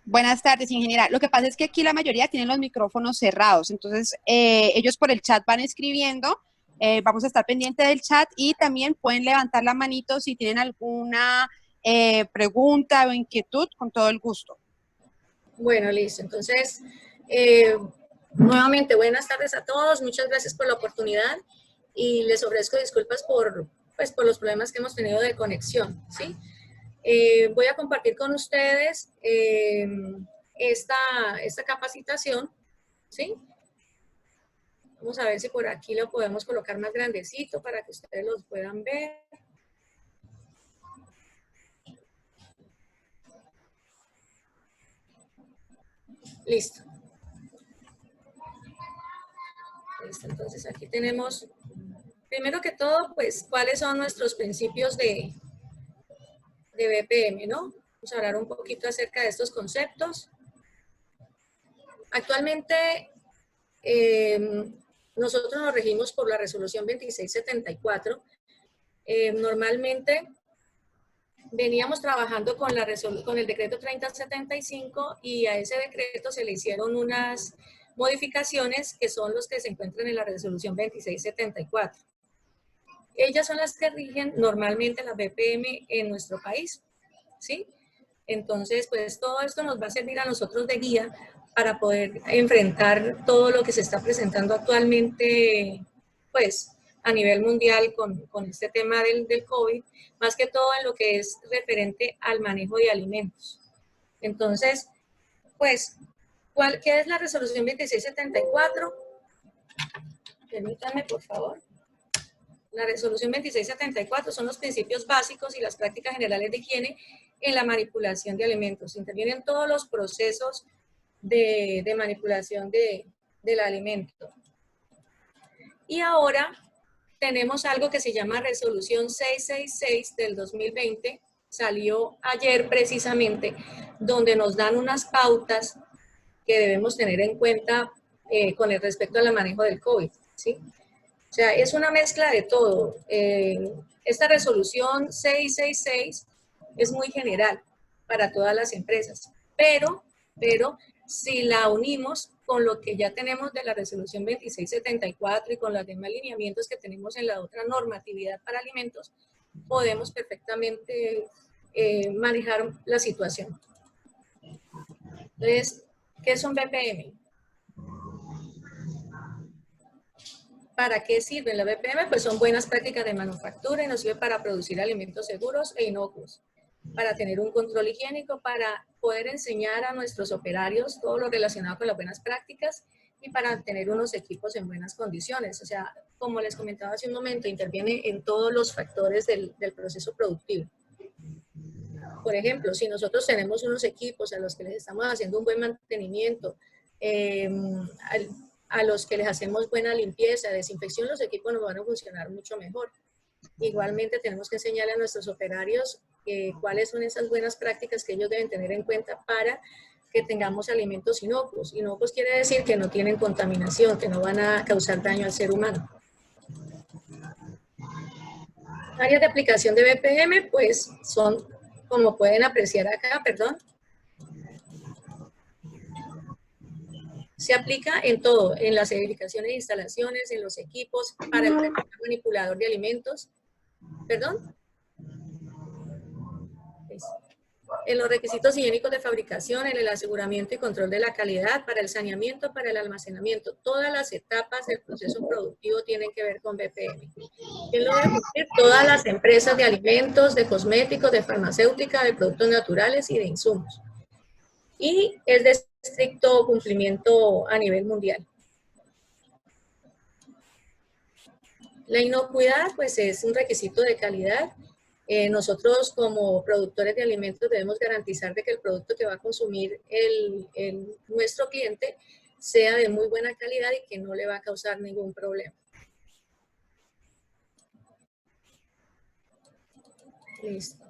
Buenas tardes, ingeniera. Lo que pasa es que aquí la mayoría tienen los micrófonos cerrados, entonces ellos por el chat van escribiendo, vamos a estar pendiente del chat y también pueden levantar la manito si tienen alguna pregunta o inquietud, con todo el gusto. Bueno, listo. Entonces, nuevamente, buenas tardes a todos. Muchas gracias por la oportunidad y les ofrezco disculpas por los problemas que hemos tenido de conexión, ¿sí? Voy a compartir con ustedes esta capacitación, ¿sí? Vamos a ver si por aquí lo podemos colocar más grandecito para que ustedes los puedan ver. Listo. Listo. Entonces aquí tenemos, primero que todo, pues, cuáles son nuestros principios de BPM, ¿no? Vamos a hablar un poquito acerca de estos conceptos. Actualmente, nosotros nos regimos por la resolución 2674. Normalmente veníamos trabajando con el decreto 3075 y a ese decreto se le hicieron unas modificaciones que son los que se encuentran en la resolución 2674. Ellas son las que rigen normalmente la BPM en nuestro país, ¿sí? Entonces, pues todo esto nos va a servir a nosotros de guía para poder enfrentar todo lo que se está presentando actualmente, pues, a nivel mundial con este tema del COVID, más que todo en lo que es referente al manejo de alimentos. Entonces, pues, ¿qué es la resolución 2674? Permítanme, por favor. La resolución 2674 son los principios básicos y las prácticas generales de higiene en la manipulación de alimentos. Intervienen todos los procesos de manipulación del alimento. Y ahora tenemos algo que se llama resolución 666 del 2020, salió ayer precisamente, donde nos dan unas pautas que debemos tener en cuenta con el respecto al manejo del COVID, ¿sí? O sea, es una mezcla de todo. Esta resolución 666 es muy general para todas las empresas, pero si la unimos con lo que ya tenemos de la resolución 2674 y con los demás lineamientos que tenemos en la otra normatividad para alimentos, podemos perfectamente manejar la situación. Entonces, ¿qué es un BPM? ¿Para qué sirven la BPM? Pues son buenas prácticas de manufactura y nos sirve para producir alimentos seguros e inocuos, para tener un control higiénico, para poder enseñar a nuestros operarios todo lo relacionado con las buenas prácticas y para tener unos equipos en buenas condiciones. O sea, como les comentaba hace un momento, interviene en todos los factores del proceso productivo. Por ejemplo, si nosotros tenemos unos equipos a los que les estamos haciendo un buen mantenimiento, a los que les hacemos buena limpieza, desinfección, los equipos nos van a funcionar mucho mejor. Igualmente tenemos que enseñarle a nuestros operarios cuáles son esas buenas prácticas que ellos deben tener en cuenta para que tengamos alimentos inocuos. Inocuos quiere decir que no tienen contaminación, que no van a causar daño al ser humano. Áreas de aplicación de BPM, pues son, como pueden apreciar acá, perdón, se aplica en todo, en las edificaciones e instalaciones, en los equipos, para el manipulador de alimentos, perdón, en los requisitos higiénicos de fabricación, en el aseguramiento y control de la calidad, para el saneamiento, para el almacenamiento. Todas las etapas del proceso productivo tienen que ver con BPM. ¿Quién lo debe cumplir? Todas las empresas de alimentos, de cosméticos, de farmacéutica, de productos naturales y de insumos. Y es de estricto cumplimiento a nivel mundial. La inocuidad, pues, es un requisito de calidad. Nosotros como productores de alimentos debemos garantizar de que el producto que va a consumir nuestro cliente sea de muy buena calidad y que no le va a causar ningún problema. Listo.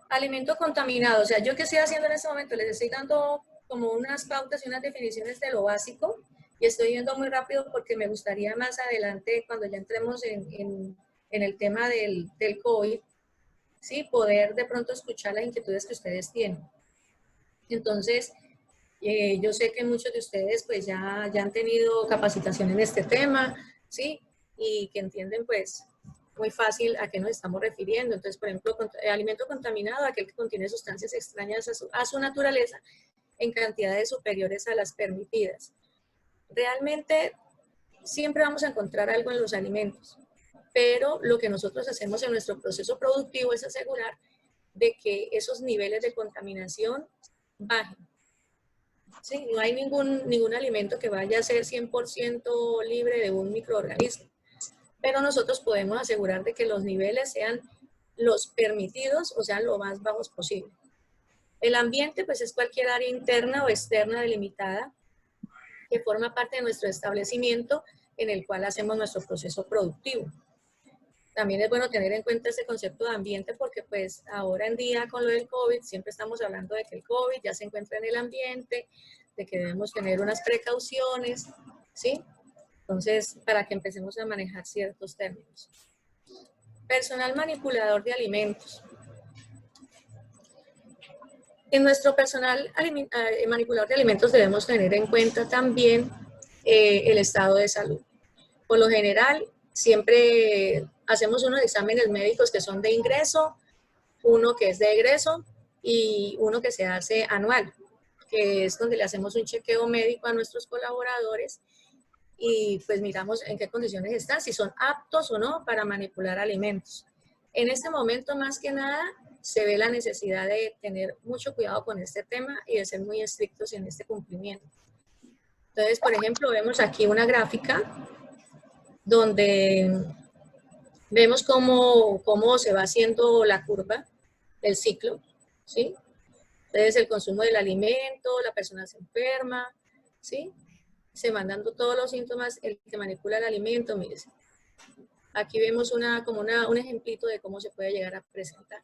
Alimento contaminado. O sea, ¿yo qué estoy haciendo en este momento? Les estoy dando como unas pautas y unas definiciones de lo básico y estoy yendo muy rápido porque me gustaría más adelante, cuando ya entremos en el tema del COVID, ¿sí? Poder de pronto escuchar las inquietudes que ustedes tienen. Entonces, yo sé que muchos de ustedes pues ya han tenido capacitación en este tema, ¿sí? Y que entienden pues muy fácil a qué nos estamos refiriendo. Entonces, por ejemplo, alimento contaminado, aquel que contiene sustancias extrañas a su naturaleza en cantidades superiores a las permitidas. Realmente siempre vamos a encontrar algo en los alimentos, pero lo que nosotros hacemos en nuestro proceso productivo es asegurar de que esos niveles de contaminación bajen. Sí, no hay ningún alimento que vaya a ser 100% libre de un microorganismo, pero nosotros podemos asegurar de que los niveles sean los permitidos o sean lo más bajos posible. El ambiente pues es cualquier área interna o externa delimitada que forma parte de nuestro establecimiento en el cual hacemos nuestro proceso productivo. También es bueno tener en cuenta ese concepto de ambiente porque pues ahora en día con lo del COVID siempre estamos hablando de que el COVID ya se encuentra en el ambiente, de que debemos tener unas precauciones, ¿sí? Entonces, para que empecemos a manejar ciertos términos. Personal manipulador de alimentos. En nuestro personal manipulador de alimentos debemos tener en cuenta también el estado de salud. Por lo general, siempre hacemos unos exámenes médicos que son de ingreso, uno que es de egreso y uno que se hace anual, que es donde le hacemos un chequeo médico a nuestros colaboradores y pues miramos en qué condiciones están, si son aptos o no para manipular alimentos. En este momento, más que nada, se ve la necesidad de tener mucho cuidado con este tema y de ser muy estrictos en este cumplimiento. Entonces, por ejemplo, vemos aquí una gráfica donde vemos cómo se va haciendo la curva del ciclo, ¿sí? Entonces, el consumo del alimento, la persona se enferma, ¿sí? Se van dando todos los síntomas, el que manipula el alimento, mire. Aquí vemos un ejemplito de cómo se puede llegar a presentar.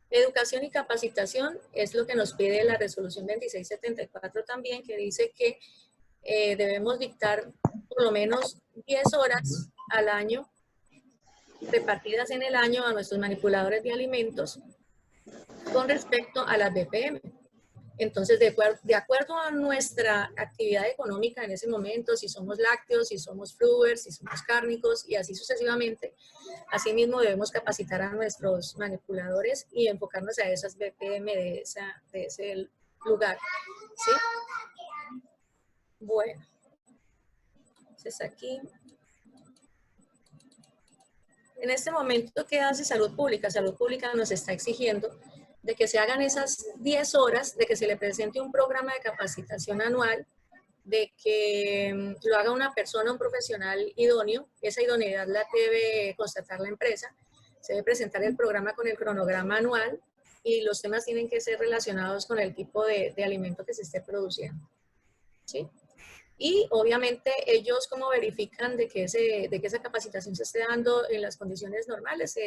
Educación y capacitación es lo que nos pide la resolución 2674 también, que dice que debemos dictar por lo menos 10 horas al año, repartidas en el año a nuestros manipuladores de alimentos con respecto a las BPM. Entonces, de acuerdo a nuestra actividad económica en ese momento, si somos lácteos, si somos fruers, si somos cárnicos y así sucesivamente, asimismo debemos capacitar a nuestros manipuladores y enfocarnos a esas BPM de ese lugar, ¿sí? Bueno, entonces aquí, en este momento, ¿qué hace Salud Pública? Salud Pública nos está exigiendo de que se hagan esas 10 horas, de que se le presente un programa de capacitación anual, de que lo haga una persona, un profesional idóneo. Esa idoneidad la debe constatar la empresa, se debe presentar el programa con el cronograma anual y los temas tienen que ser relacionados con el tipo de alimento que se esté produciendo, ¿sí? Y obviamente ellos como verifican de que esa capacitación se esté dando en las condiciones normales,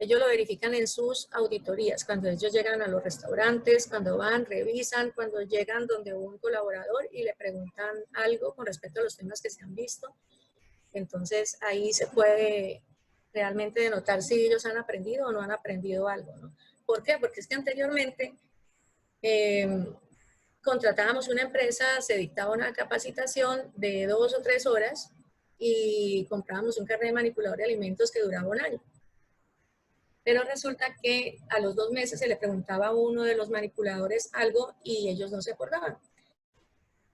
ellos lo verifican en sus auditorías, cuando ellos llegan a los restaurantes, cuando van, revisan, cuando llegan donde un colaborador y le preguntan algo con respecto a los temas que se han visto. Entonces ahí se puede realmente denotar si ellos han aprendido o no han aprendido algo, ¿no? ¿Por qué? Porque es que anteriormente contratábamos una empresa, se dictaba una capacitación de 2 o 3 horas y comprábamos un carnet de manipulador de alimentos que duraba un año. Pero resulta que a los 2 meses se le preguntaba a uno de los manipuladores algo y ellos no se acordaban.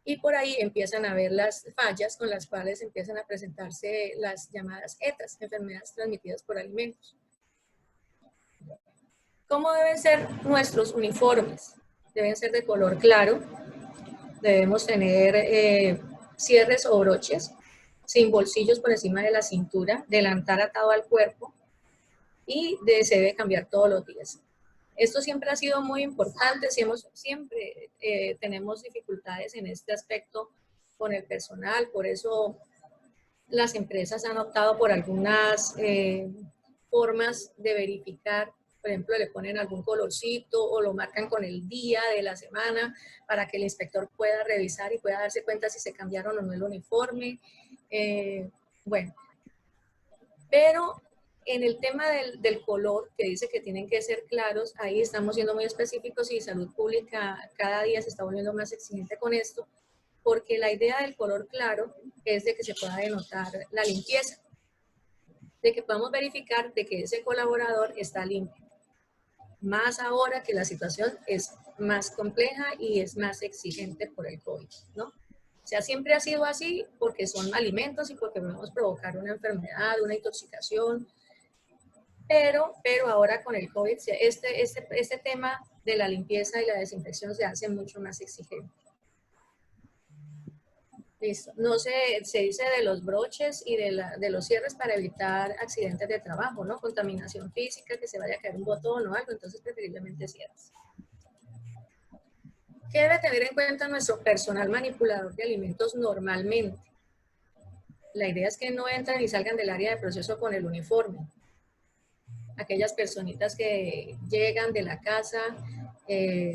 Y por ahí empiezan a ver las fallas con las cuales empiezan a presentarse las llamadas ETAs, enfermedades transmitidas por alimentos. ¿Cómo deben ser nuestros uniformes? Deben ser de color claro, debemos tener cierres o broches, sin bolsillos por encima de la cintura, delantal atado al cuerpo, y se debe cambiar todos los días. Esto siempre ha sido muy importante, siempre tenemos dificultades en este aspecto con el personal, por eso las empresas han optado por algunas formas de verificar, por ejemplo, le ponen algún colorcito o lo marcan con el día de la semana para que el inspector pueda revisar y pueda darse cuenta si se cambiaron o no el uniforme. Bueno, pero En el tema del color, que dice que tienen que ser claros, ahí estamos siendo muy específicos y Salud Pública cada día se está volviendo más exigente con esto, porque la idea del color claro es de que se pueda denotar la limpieza, de que podamos verificar de que ese colaborador está limpio. Más ahora que la situación es más compleja y es más exigente por el COVID, ¿no? O sea, siempre ha sido así porque son alimentos y porque podemos provocar una enfermedad, una intoxicación, pero ahora con el COVID, este tema de la limpieza y la desinfección se hace mucho más exigente. Listo. No se dice de los broches y de los cierres para evitar accidentes de trabajo, ¿no? Contaminación física, que se vaya a caer un botón o algo, entonces preferiblemente cierres. ¿Qué debe tener en cuenta nuestro personal manipulador de alimentos normalmente? La idea es que no entran y salgan del área de proceso con el uniforme. Aquellas personitas que llegan de la casa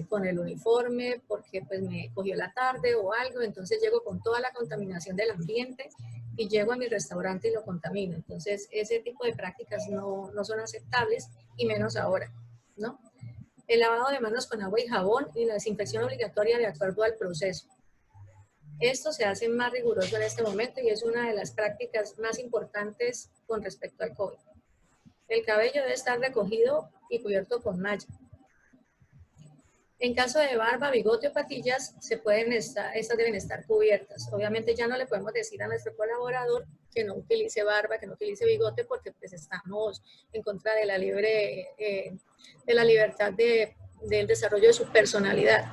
con el uniforme porque pues me cogió la tarde o algo, entonces llego con toda la contaminación del ambiente y llego a mi restaurante y lo contamino. Entonces ese tipo de prácticas no son aceptables y menos ahora, ¿no? El lavado de manos con agua y jabón y la desinfección obligatoria de acuerdo al proceso. Esto se hace más riguroso en este momento y es una de las prácticas más importantes con respecto al COVID. El cabello debe estar recogido y cubierto con malla. En caso de barba, bigote o patillas, estas deben estar cubiertas. Obviamente ya no le podemos decir a nuestro colaborador que no utilice barba, que no utilice bigote, porque pues estamos en contra de la libertad del desarrollo de su personalidad.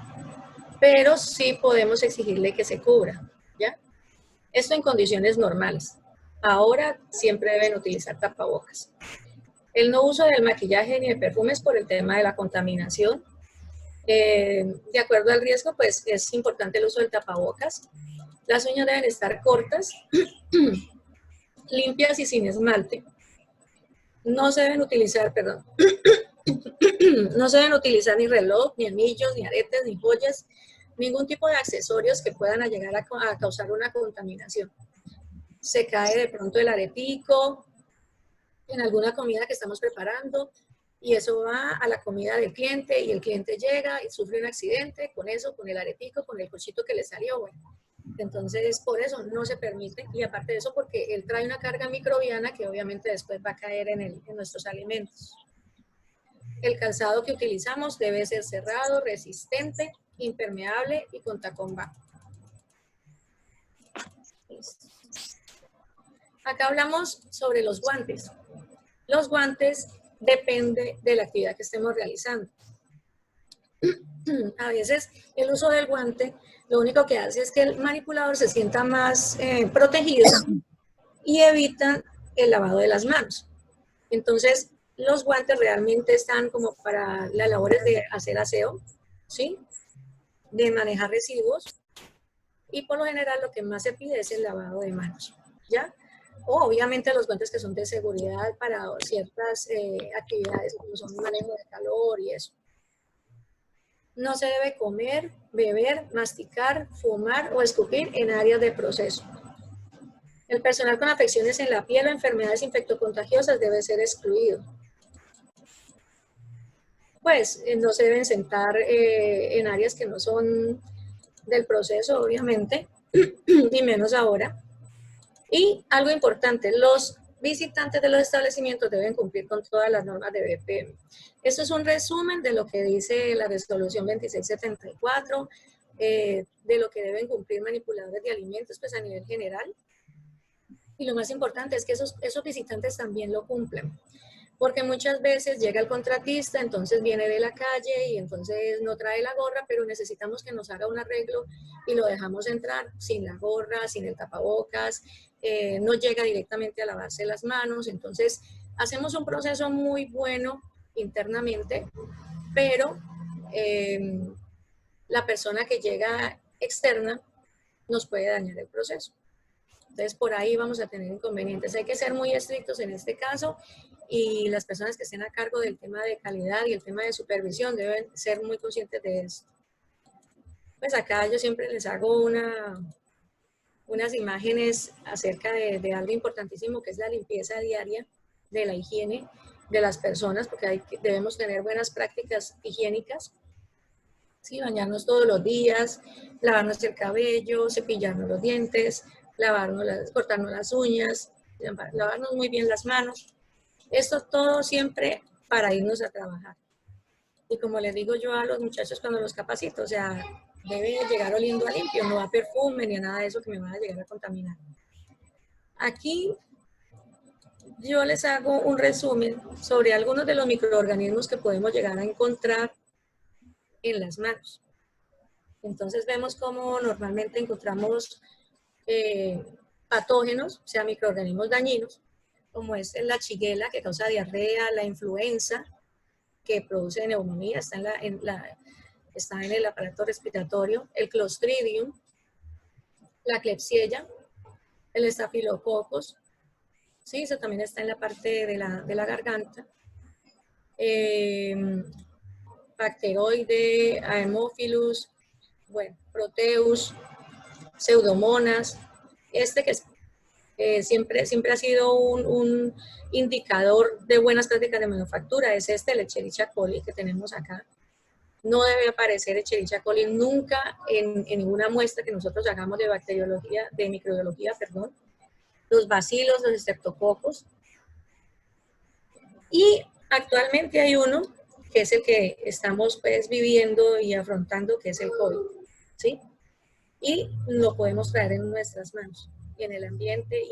Pero sí podemos exigirle que se cubra, ¿ya? Esto en condiciones normales. Ahora siempre deben utilizar tapabocas. El no uso del maquillaje ni de perfumes por el tema de la contaminación. De acuerdo al riesgo, pues es importante el uso del tapabocas. Las uñas deben estar cortas, limpias y sin esmalte. No se deben utilizar, no se deben utilizar ni reloj, ni anillos, ni aretes, ni joyas, ningún tipo de accesorios que puedan llegar a causar una contaminación. Se cae de pronto el aretico en alguna comida que estamos preparando, y eso va a la comida del cliente y el cliente llega y sufre un accidente con eso, con el aretico, con el cochito que le salió, bueno. Entonces, por eso no se permite, y aparte de eso, porque él trae una carga microbiana que obviamente después va a caer en nuestros alimentos. El calzado que utilizamos debe ser cerrado, resistente, impermeable y con tacón bajo. Acá hablamos sobre los guantes. Los guantes depende de la actividad que estemos realizando. A veces el uso del guante lo único que hace es que el manipulador se sienta más protegido y evita el lavado de las manos. Entonces, los guantes realmente están como para las labores de hacer aseo, ¿sí? De manejar residuos, y por lo general lo que más se pide es el lavado de manos, ¿ya? O obviamente los guantes que son de seguridad para ciertas actividades como son manejo de calor y eso. No se debe comer, beber, masticar, fumar o escupir en áreas de proceso. El personal con afecciones en la piel o enfermedades infectocontagiosas debe ser excluido. Pues no se deben sentar en áreas que no son del proceso, obviamente, y menos ahora. Y algo importante, los visitantes de los establecimientos deben cumplir con todas las normas de BPM. Esto es un resumen de lo que dice la resolución 2674, de lo que deben cumplir manipuladores de alimentos, pues a nivel general. Y lo más importante es que esos visitantes también lo cumplen. Porque muchas veces llega el contratista, entonces viene de la calle y entonces no trae la gorra, pero necesitamos que nos haga un arreglo y lo dejamos entrar sin la gorra, sin el tapabocas, no llega directamente a lavarse las manos. Entonces hacemos un proceso muy bueno internamente, pero la persona que llega externa nos puede dañar el proceso. Entonces, por ahí vamos a tener inconvenientes. Hay que ser muy estrictos en este caso, y las personas que estén a cargo del tema de calidad y el tema de supervisión deben ser muy conscientes de esto. Pues acá yo siempre les hago unas imágenes acerca de algo importantísimo, que es la limpieza diaria de la higiene de las personas, porque debemos tener buenas prácticas higiénicas, ¿sí? Bañarnos todos los días, lavarnos el cabello, cepillarnos los dientes, cortarnos las uñas, lavarnos muy bien las manos. Esto todo siempre para irnos a trabajar. Y como les digo yo a los muchachos cuando los capacito, o sea, debe llegar oliendo a limpio, no a perfume ni a nada de eso que me va a llegar a contaminar. Aquí yo les hago un resumen sobre algunos de los microorganismos que podemos llegar a encontrar en las manos. Entonces vemos cómo normalmente encontramos patógenos, o sea, microorganismos dañinos, como es la shigella, que causa diarrea, la influenza, que produce neumonía, está en el aparato respiratorio, el Clostridium, la Klebsiella, el Staphylococcus, sí, eso también está en la parte de la garganta, Bacteroide, Haemophilus, bueno, Proteus, Pseudomonas, que siempre ha sido un indicador de buenas prácticas de manufactura, es el Escherichia coli que tenemos acá. No debe aparecer Escherichia coli nunca en ninguna muestra que nosotros hagamos de bacteriología, de microbiología, perdón. Los bacilos, los estreptococos. Y actualmente hay uno que es el que estamos pues viviendo y afrontando, que es el COVID, ¿sí? Y lo podemos traer en nuestras manos y en el ambiente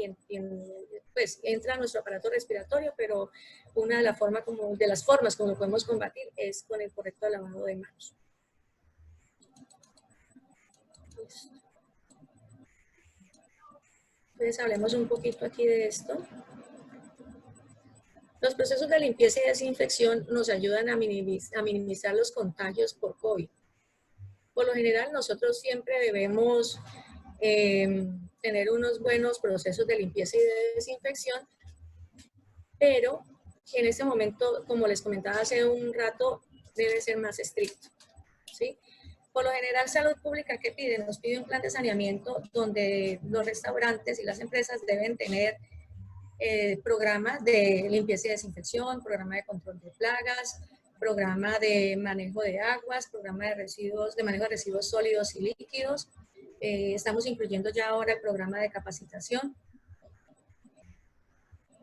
pues entra a nuestro aparato respiratorio, pero una de las formas como lo podemos combatir es con el correcto lavado de manos. Entonces hablemos un poquito aquí de esto. Los procesos de limpieza y desinfección nos ayudan a minimizar los contagios por COVID. Por lo general, nosotros siempre debemos tener unos buenos procesos de limpieza y de desinfección, pero en este momento, como les comentaba hace un rato, debe ser más estricto, ¿sí? Por lo general, Salud Pública, ¿qué pide? Nos pide un plan de saneamiento donde los restaurantes y las empresas deben tener programas de limpieza y desinfección, programa de control de plagas, programa de manejo de aguas, programa de manejo de residuos sólidos y líquidos. Estamos incluyendo ya ahora el programa de capacitación.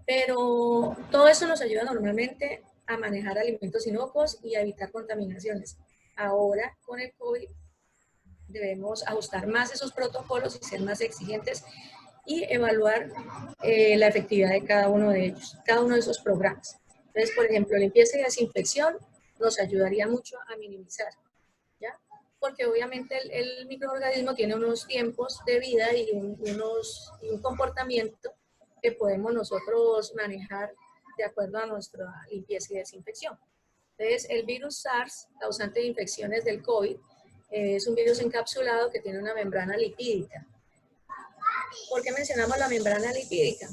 Pero todo eso nos ayuda normalmente a manejar alimentos inocuos y a evitar contaminaciones. Ahora, con el COVID, debemos ajustar más esos protocolos y ser más exigentes y evaluar la efectividad de cada uno de ellos, cada uno de esos programas. Entonces, por ejemplo, limpieza y desinfección nos ayudaría mucho a minimizar, ¿ya? Porque obviamente el microorganismo tiene unos tiempos de vida y un comportamiento que podemos nosotros manejar de acuerdo a nuestra limpieza y desinfección. Entonces, el virus SARS, causante de infecciones del COVID, es un virus encapsulado que tiene una membrana lipídica. ¿Por qué mencionamos la membrana lipídica?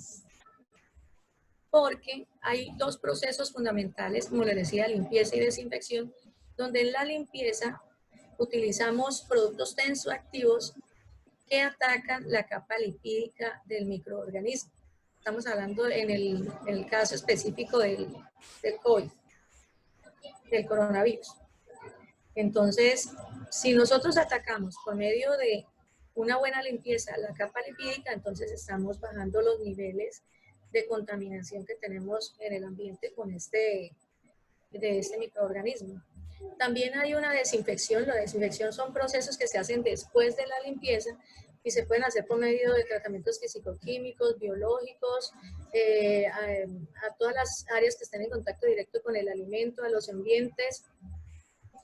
Porque hay dos procesos fundamentales, como les decía, limpieza y desinfección, donde en la limpieza utilizamos productos tensoactivos que atacan la capa lipídica del microorganismo. Estamos hablando en el caso específico del COVID, del coronavirus. Entonces, si nosotros atacamos por medio de una buena limpieza la capa lipídica, entonces estamos bajando los niveles de contaminación que tenemos en el ambiente con de este microorganismo. También hay una desinfección. La desinfección son procesos que se hacen después de la limpieza y se pueden hacer por medio de tratamientos físico-químicos, biológicos, a todas las áreas que estén en contacto directo con el alimento, a los ambientes.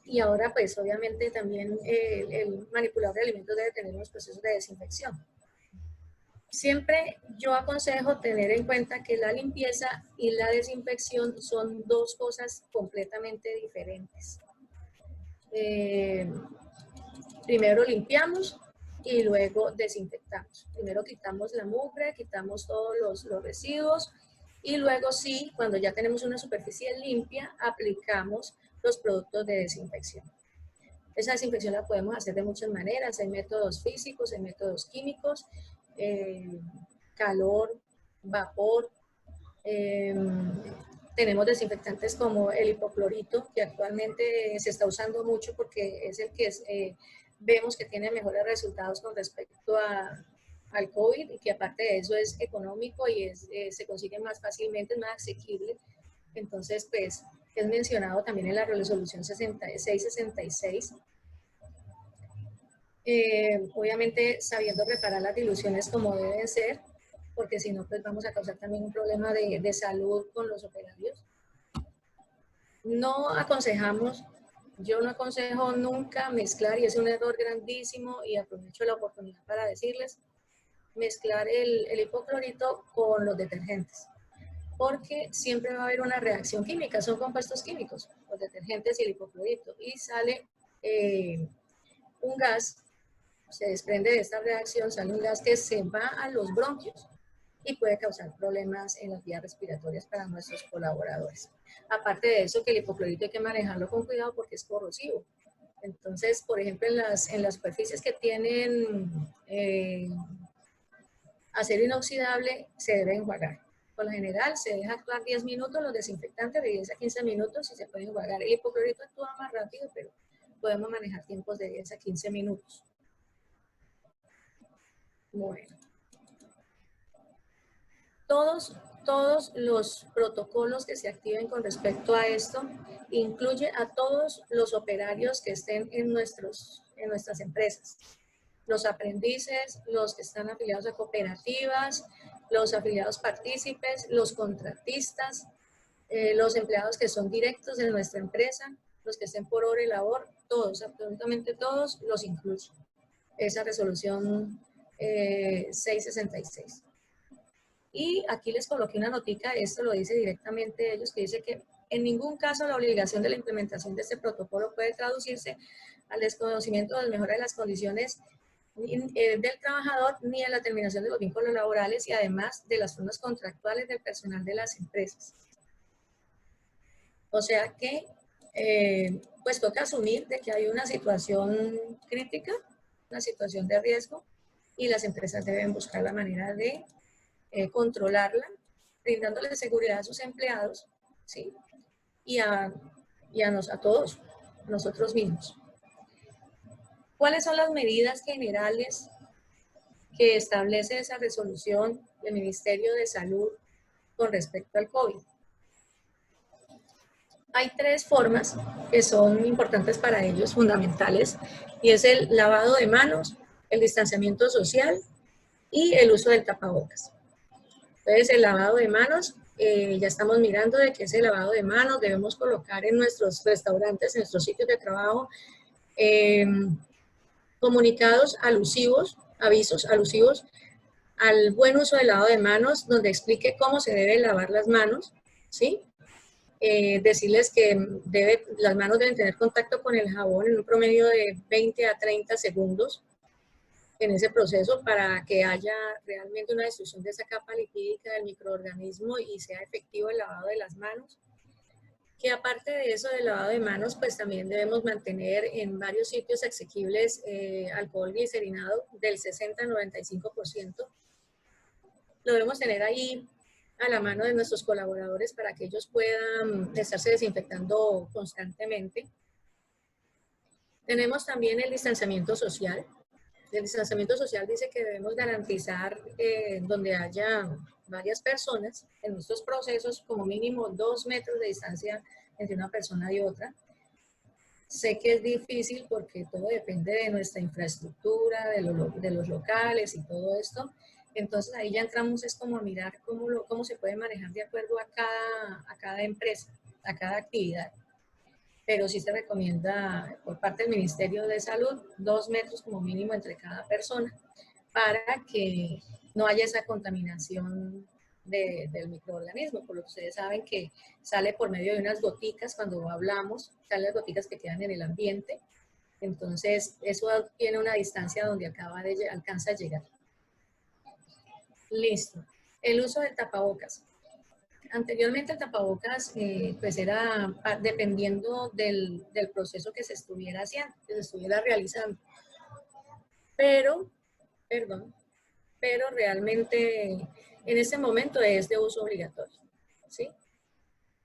Y ahora, pues, obviamente también el manipulador de alimentos debe tener unos procesos de desinfección. Siempre yo aconsejo tener en cuenta que la limpieza y la desinfección son dos cosas completamente diferentes. Primero limpiamos y luego desinfectamos. Primero quitamos la mugre, quitamos todos los residuos y luego sí, cuando ya tenemos una superficie limpia, aplicamos los productos de desinfección. Esa desinfección la podemos hacer de muchas maneras. Hay métodos físicos, hay métodos químicos, calor, vapor, Tenemos desinfectantes como el hipoclorito, que actualmente se está usando mucho porque es el que vemos que tiene mejores resultados con respecto al COVID, y que aparte de eso es económico y se consigue más fácilmente, es más asequible. Entonces, pues, es mencionado también en la resolución 666. Obviamente sabiendo preparar las diluciones como deben ser, porque si no, pues vamos a causar también un problema de salud con los operarios. No aconsejamos, yo no aconsejo nunca mezclar, y es un error grandísimo, y aprovecho la oportunidad para decirles, mezclar el hipoclorito con los detergentes, porque siempre va a haber una reacción química, son compuestos químicos, los detergentes y el hipoclorito, y sale un gas, se desprende de esta reacción, sale un gas que se va a los bronquios y puede causar problemas en las vías respiratorias para nuestros colaboradores. Aparte de eso, que el hipoclorito hay que manejarlo con cuidado porque es corrosivo. Entonces, por ejemplo, en las superficies que tienen acero inoxidable, se debe enjuagar. Por lo general, se deja actuar 10 minutos, los desinfectantes de 10 a 15 minutos y se puede enjuagar. El hipoclorito actúa más rápido, pero podemos manejar tiempos de 10 a 15 minutos. Bueno. Todos los protocolos que se activen con respecto a esto incluye a todos los operarios que estén en nuestras empresas. Los aprendices, los que están afiliados a cooperativas, los afiliados partícipes, los contratistas, los empleados que son directos de nuestra empresa, los que estén por hora y labor, todos, absolutamente todos los incluye esa resolución 666. Y aquí les coloqué una notica, esto lo dice directamente ellos, que dice que en ningún caso la obligación de la implementación de este protocolo puede traducirse al desconocimiento de mejora de las condiciones del trabajador ni a la terminación de los vínculos laborales, y además de las formas contractuales del personal de las empresas. O sea que, pues toca asumir de que hay una situación crítica, una situación de riesgo, y las empresas deben buscar la manera de controlarla, brindándole seguridad a sus empleados, ¿sí? Y a todos, nosotros mismos. ¿Cuáles son las medidas generales que establece esa resolución del Ministerio de Salud con respecto al COVID? Hay 3 formas que son importantes para ellos, fundamentales, y es el lavado de manos, el distanciamiento social y el uso del tapabocas. Entonces, el lavado de manos, ya estamos mirando de que ese lavado de manos debemos colocar en nuestros restaurantes, en nuestros sitios de trabajo, comunicados alusivos, avisos alusivos al buen uso del lavado de manos, donde explique cómo se debe lavar las manos, ¿sí? Decirles que las manos deben tener contacto con el jabón en un promedio de 20 a 30 segundos, en ese proceso, para que haya realmente una destrucción de esa capa lipídica del microorganismo y sea efectivo el lavado de las manos. Que aparte de eso del lavado de manos, pues también debemos mantener en varios sitios asequibles alcohol glicerinado del 60-95%. Lo debemos tener ahí a la mano de nuestros colaboradores para que ellos puedan estarse desinfectando constantemente. Tenemos también el distanciamiento social. El distanciamiento social dice que debemos garantizar donde haya varias personas en nuestros procesos, como mínimo 2 metros de distancia entre una persona y otra. Sé que es difícil porque todo depende de nuestra infraestructura, de los locales y todo esto. Entonces ahí ya entramos es como a mirar cómo se puede manejar de acuerdo a cada empresa, a cada actividad. Pero sí se recomienda por parte del Ministerio de Salud 2 metros como mínimo entre cada persona para que no haya esa contaminación del microorganismo. Por lo que ustedes saben que sale por medio de unas goticas cuando hablamos, salen las goticas que quedan en el ambiente. Entonces eso tiene una distancia donde alcanza a llegar. Listo. El uso del tapabocas. Anteriormente el tapabocas pues era dependiendo del proceso que se estuviera haciendo, que se estuviera realizando. Pero realmente en este momento es de uso obligatorio. ¿sí?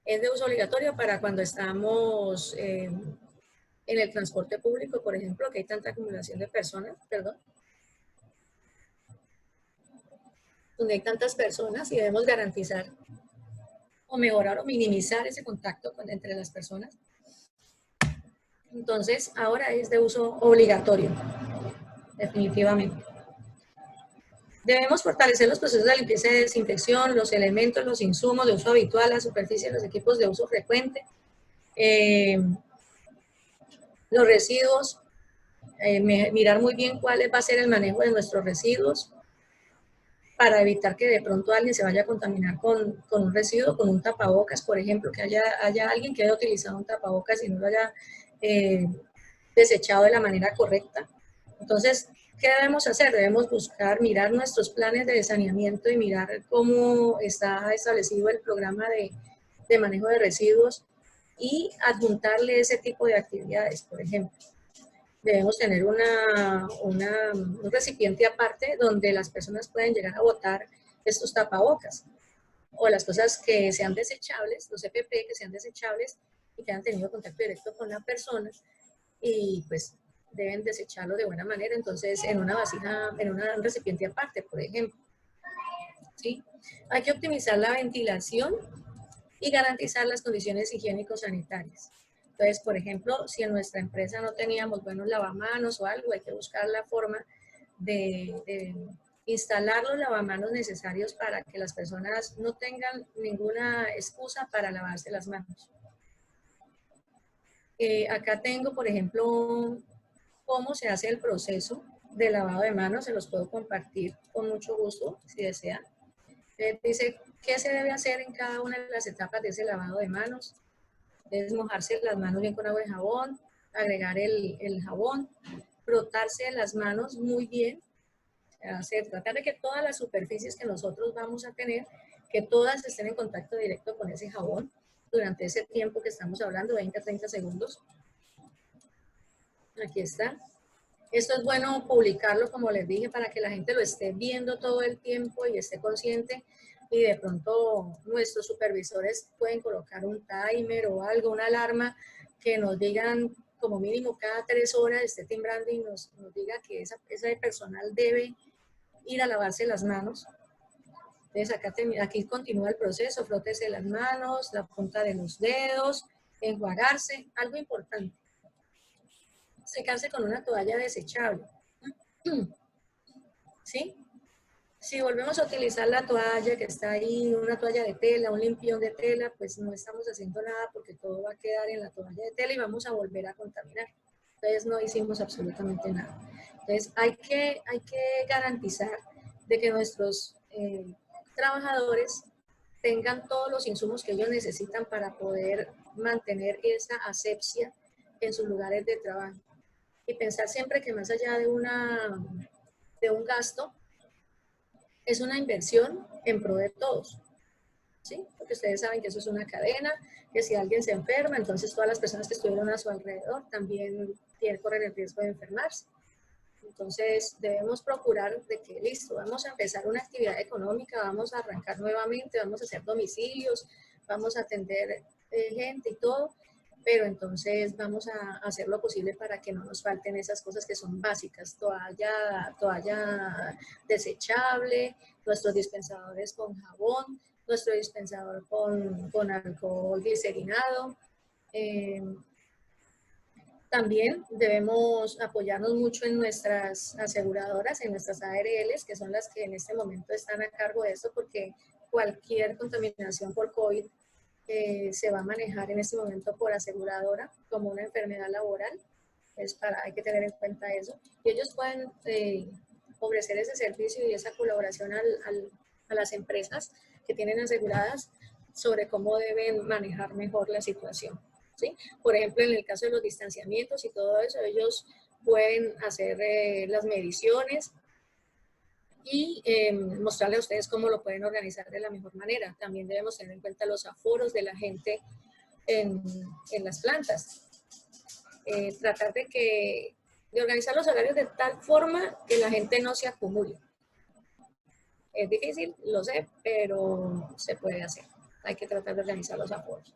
Es de uso obligatorio para cuando estamos en el transporte público, por ejemplo, que hay tanta acumulación de personas, perdón, donde hay tantas personas y debemos garantizar o mejorar o minimizar ese contacto entre las personas. Entonces, ahora es de uso obligatorio, definitivamente. Debemos fortalecer los procesos de limpieza y desinfección, los elementos, los insumos de uso habitual, la superficie, los equipos de uso frecuente, los residuos, mirar muy bien cuál va a ser el manejo de nuestros residuos para evitar que de pronto alguien se vaya a contaminar con un residuo, con un tapabocas, por ejemplo, que haya alguien que haya utilizado un tapabocas y no lo haya desechado de la manera correcta. Entonces, ¿qué debemos hacer? Debemos buscar, mirar nuestros planes de saneamiento y mirar cómo está establecido el programa de manejo de residuos y adjuntarle ese tipo de actividades, por ejemplo. Debemos tener un recipiente aparte donde las personas pueden llegar a botar estos tapabocas o las cosas que sean desechables, los EPP que sean desechables y que hayan tenido contacto directo con la persona y pues deben desecharlo de buena manera, entonces en una vasija, en un recipiente aparte, por ejemplo. ¿Sí? Hay que optimizar la ventilación y garantizar las condiciones higiénico-sanitarias. Entonces, por ejemplo, si en nuestra empresa no teníamos buenos lavamanos o algo, hay que buscar la forma de instalar los lavamanos necesarios para que las personas no tengan ninguna excusa para lavarse las manos. Acá tengo, por ejemplo, cómo se hace el proceso de lavado de manos, se los puedo compartir con mucho gusto, si desean. Dice, ¿qué se debe hacer en cada una de las etapas de ese lavado de manos? Debes mojarse las manos bien con agua y jabón, agregar el jabón, frotarse las manos muy bien, tratar de que todas las superficies que nosotros vamos a tener, que todas estén en contacto directo con ese jabón durante ese tiempo que estamos hablando, 20 a 30 segundos. Aquí está. Esto es bueno publicarlo, como les dije, para que la gente lo esté viendo todo el tiempo y esté consciente. Y de pronto nuestros supervisores pueden colocar un timer o algo, una alarma que nos digan como mínimo cada 3 horas esté timbrando y nos diga que ese personal debe ir a lavarse las manos. Entonces aquí continúa el proceso, frótese las manos, la punta de los dedos, enjuagarse, algo importante. Secarse con una toalla desechable. ¿Sí? Si volvemos a utilizar la toalla que está ahí, una toalla de tela, un limpión de tela, pues no estamos haciendo nada porque todo va a quedar en la toalla de tela y vamos a volver a contaminar. Entonces no hicimos absolutamente nada. Entonces hay que garantizar de que nuestros trabajadores tengan todos los insumos que ellos necesitan para poder mantener esa asepsia en sus lugares de trabajo. Y pensar siempre que más allá de un gasto, es una inversión en pro de todos, ¿sí? Porque ustedes saben que eso es una cadena, que si alguien se enferma, entonces todas las personas que estuvieron a su alrededor también corren el riesgo de enfermarse. Entonces debemos procurar de que, listo, vamos a empezar una actividad económica, vamos a arrancar nuevamente, vamos a hacer domicilios, vamos a atender gente y todo, pero entonces vamos a hacer lo posible para que no nos falten esas cosas que son básicas, toalla desechable, nuestros dispensadores con jabón, nuestro dispensador con alcohol glicerinado. También debemos apoyarnos mucho en nuestras aseguradoras, en nuestras ARLs, que son las que en este momento están a cargo de esto, porque cualquier contaminación por COVID se va a manejar en este momento por aseguradora como una enfermedad laboral. Hay que tener en cuenta eso. Y ellos pueden ofrecer ese servicio y esa colaboración a las empresas que tienen aseguradas sobre cómo deben manejar mejor la situación. ¿Sí? Por ejemplo, en el caso de los distanciamientos y todo eso, ellos pueden hacer las mediciones y mostrarle a ustedes cómo lo pueden organizar de la mejor manera. También debemos tener en cuenta los aforos de la gente en las plantas. Tratar de organizar los horarios de tal forma que la gente no se acumule. Es difícil, lo sé, pero se puede hacer. hay que tratar de organizar los apoyos.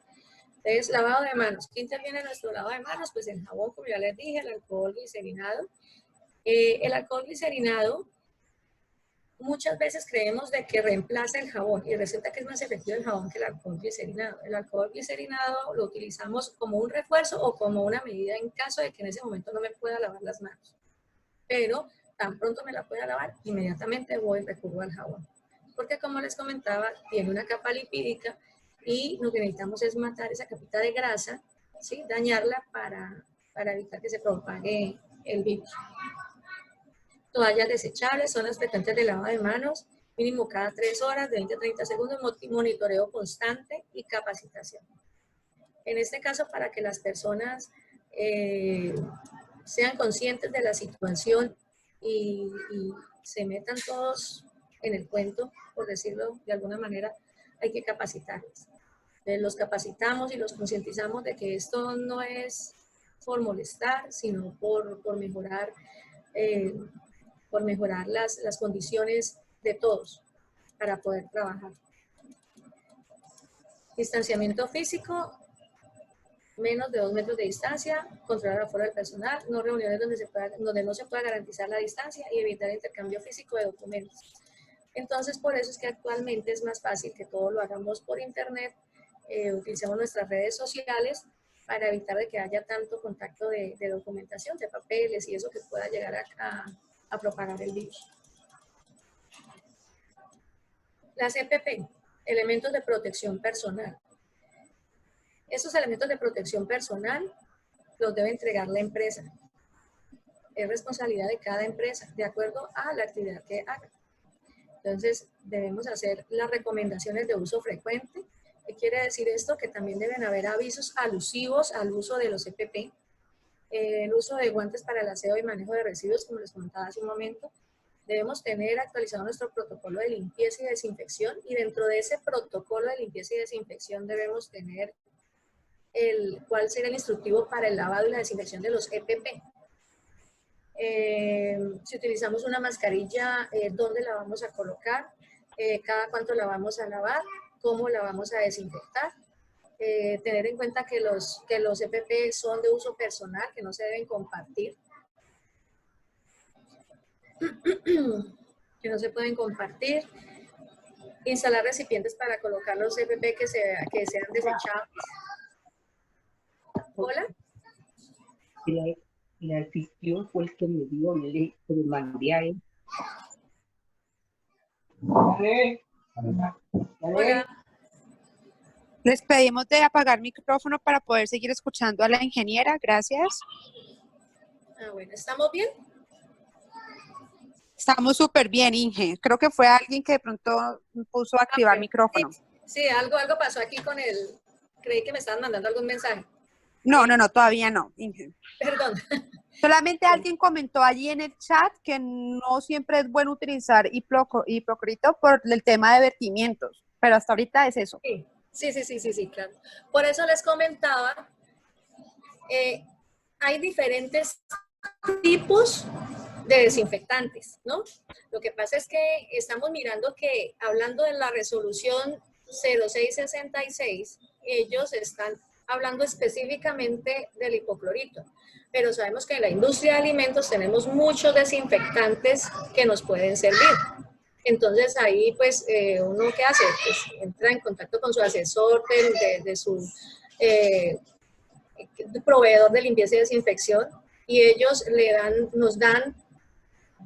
Entonces, lavado de manos. ¿Qué interviene en nuestro lavado de manos? Pues el jabón, como ya les dije, el alcohol glicerinado. El alcohol glicerinado, muchas veces creemos de que reemplaza el jabón y resulta que es más efectivo el jabón que el alcohol glicerinado. El alcohol glicerinado lo utilizamos como un refuerzo o como una medida en caso de que en ese momento no me pueda lavar las manos. Pero tan pronto me la pueda lavar, inmediatamente voy y recurro al jabón. Porque como les comentaba, tiene una capa lipídica y lo que necesitamos es matar esa capita de grasa, ¿sí? Dañarla para evitar que se propague el virus. Toallas desechables son las frecuentes de lavado de manos, mínimo cada 3 horas, de 20 a 30 segundos, monitoreo constante y capacitación. En este caso, para que las personas sean conscientes de la situación y se metan todos en el cuento, por decirlo de alguna manera, hay que capacitarles. Los capacitamos y los concientizamos de que esto no es por molestar, sino por mejorar las condiciones de todos para poder trabajar. Distanciamiento físico, menos de 2 metros de distancia, controlar el aforo del personal, no reuniones donde no se pueda garantizar la distancia y evitar el intercambio físico de documentos. Entonces, por eso es que actualmente es más fácil que todo lo hagamos por internet, utilicemos nuestras redes sociales para evitar de que haya tanto contacto de documentación, de papeles y eso que pueda llegar a propagar el virus. Las EPP, elementos de protección personal. Esos elementos de protección personal los debe entregar la empresa. Es responsabilidad de cada empresa, de acuerdo a la actividad que haga. Entonces, debemos hacer las recomendaciones de uso frecuente. ¿Qué quiere decir esto? Que también deben haber avisos alusivos al uso de los EPP. El uso de guantes para el aseo y manejo de residuos, como les comentaba hace un momento. Debemos tener actualizado nuestro protocolo de limpieza y desinfección, y dentro de ese protocolo de limpieza y desinfección debemos tener cuál será el instructivo para el lavado y la desinfección de los EPP. Si utilizamos una mascarilla, ¿dónde la vamos a colocar? ¿Cada cuánto la vamos a lavar? ¿Cómo la vamos a desinfectar? Tener en cuenta que los EPP son de uso personal, que no se deben compartir. Que no se pueden compartir. Instalar recipientes para colocar los EPP que sean desechables. ¿Hola? El anfitrión fue el que me dio, le mandé a él. Hola. Les pedimos de apagar micrófono para poder seguir escuchando a la ingeniera. Gracias. Bueno, ¿estamos bien? Estamos súper bien, Inge. Creo que fue alguien que de pronto puso a activar micrófono. Sí, algo pasó aquí con el... Creí que me estaban mandando algún mensaje. No, todavía no, Inge. Perdón. Solamente alguien comentó allí en el chat que no siempre es bueno utilizar hipoclorito por el tema de vertimientos, pero hasta ahorita es eso. Sí, claro. Por eso les comentaba, hay diferentes tipos de desinfectantes, ¿no? Lo que pasa es que estamos mirando que, hablando de la resolución 0666, ellos están hablando específicamente del hipoclorito, pero sabemos que en la industria de alimentos tenemos muchos desinfectantes que nos pueden servir. Entonces ahí pues uno ¿qué hace? Pues entra en contacto con su asesor de su proveedor de limpieza y desinfección y ellos nos dan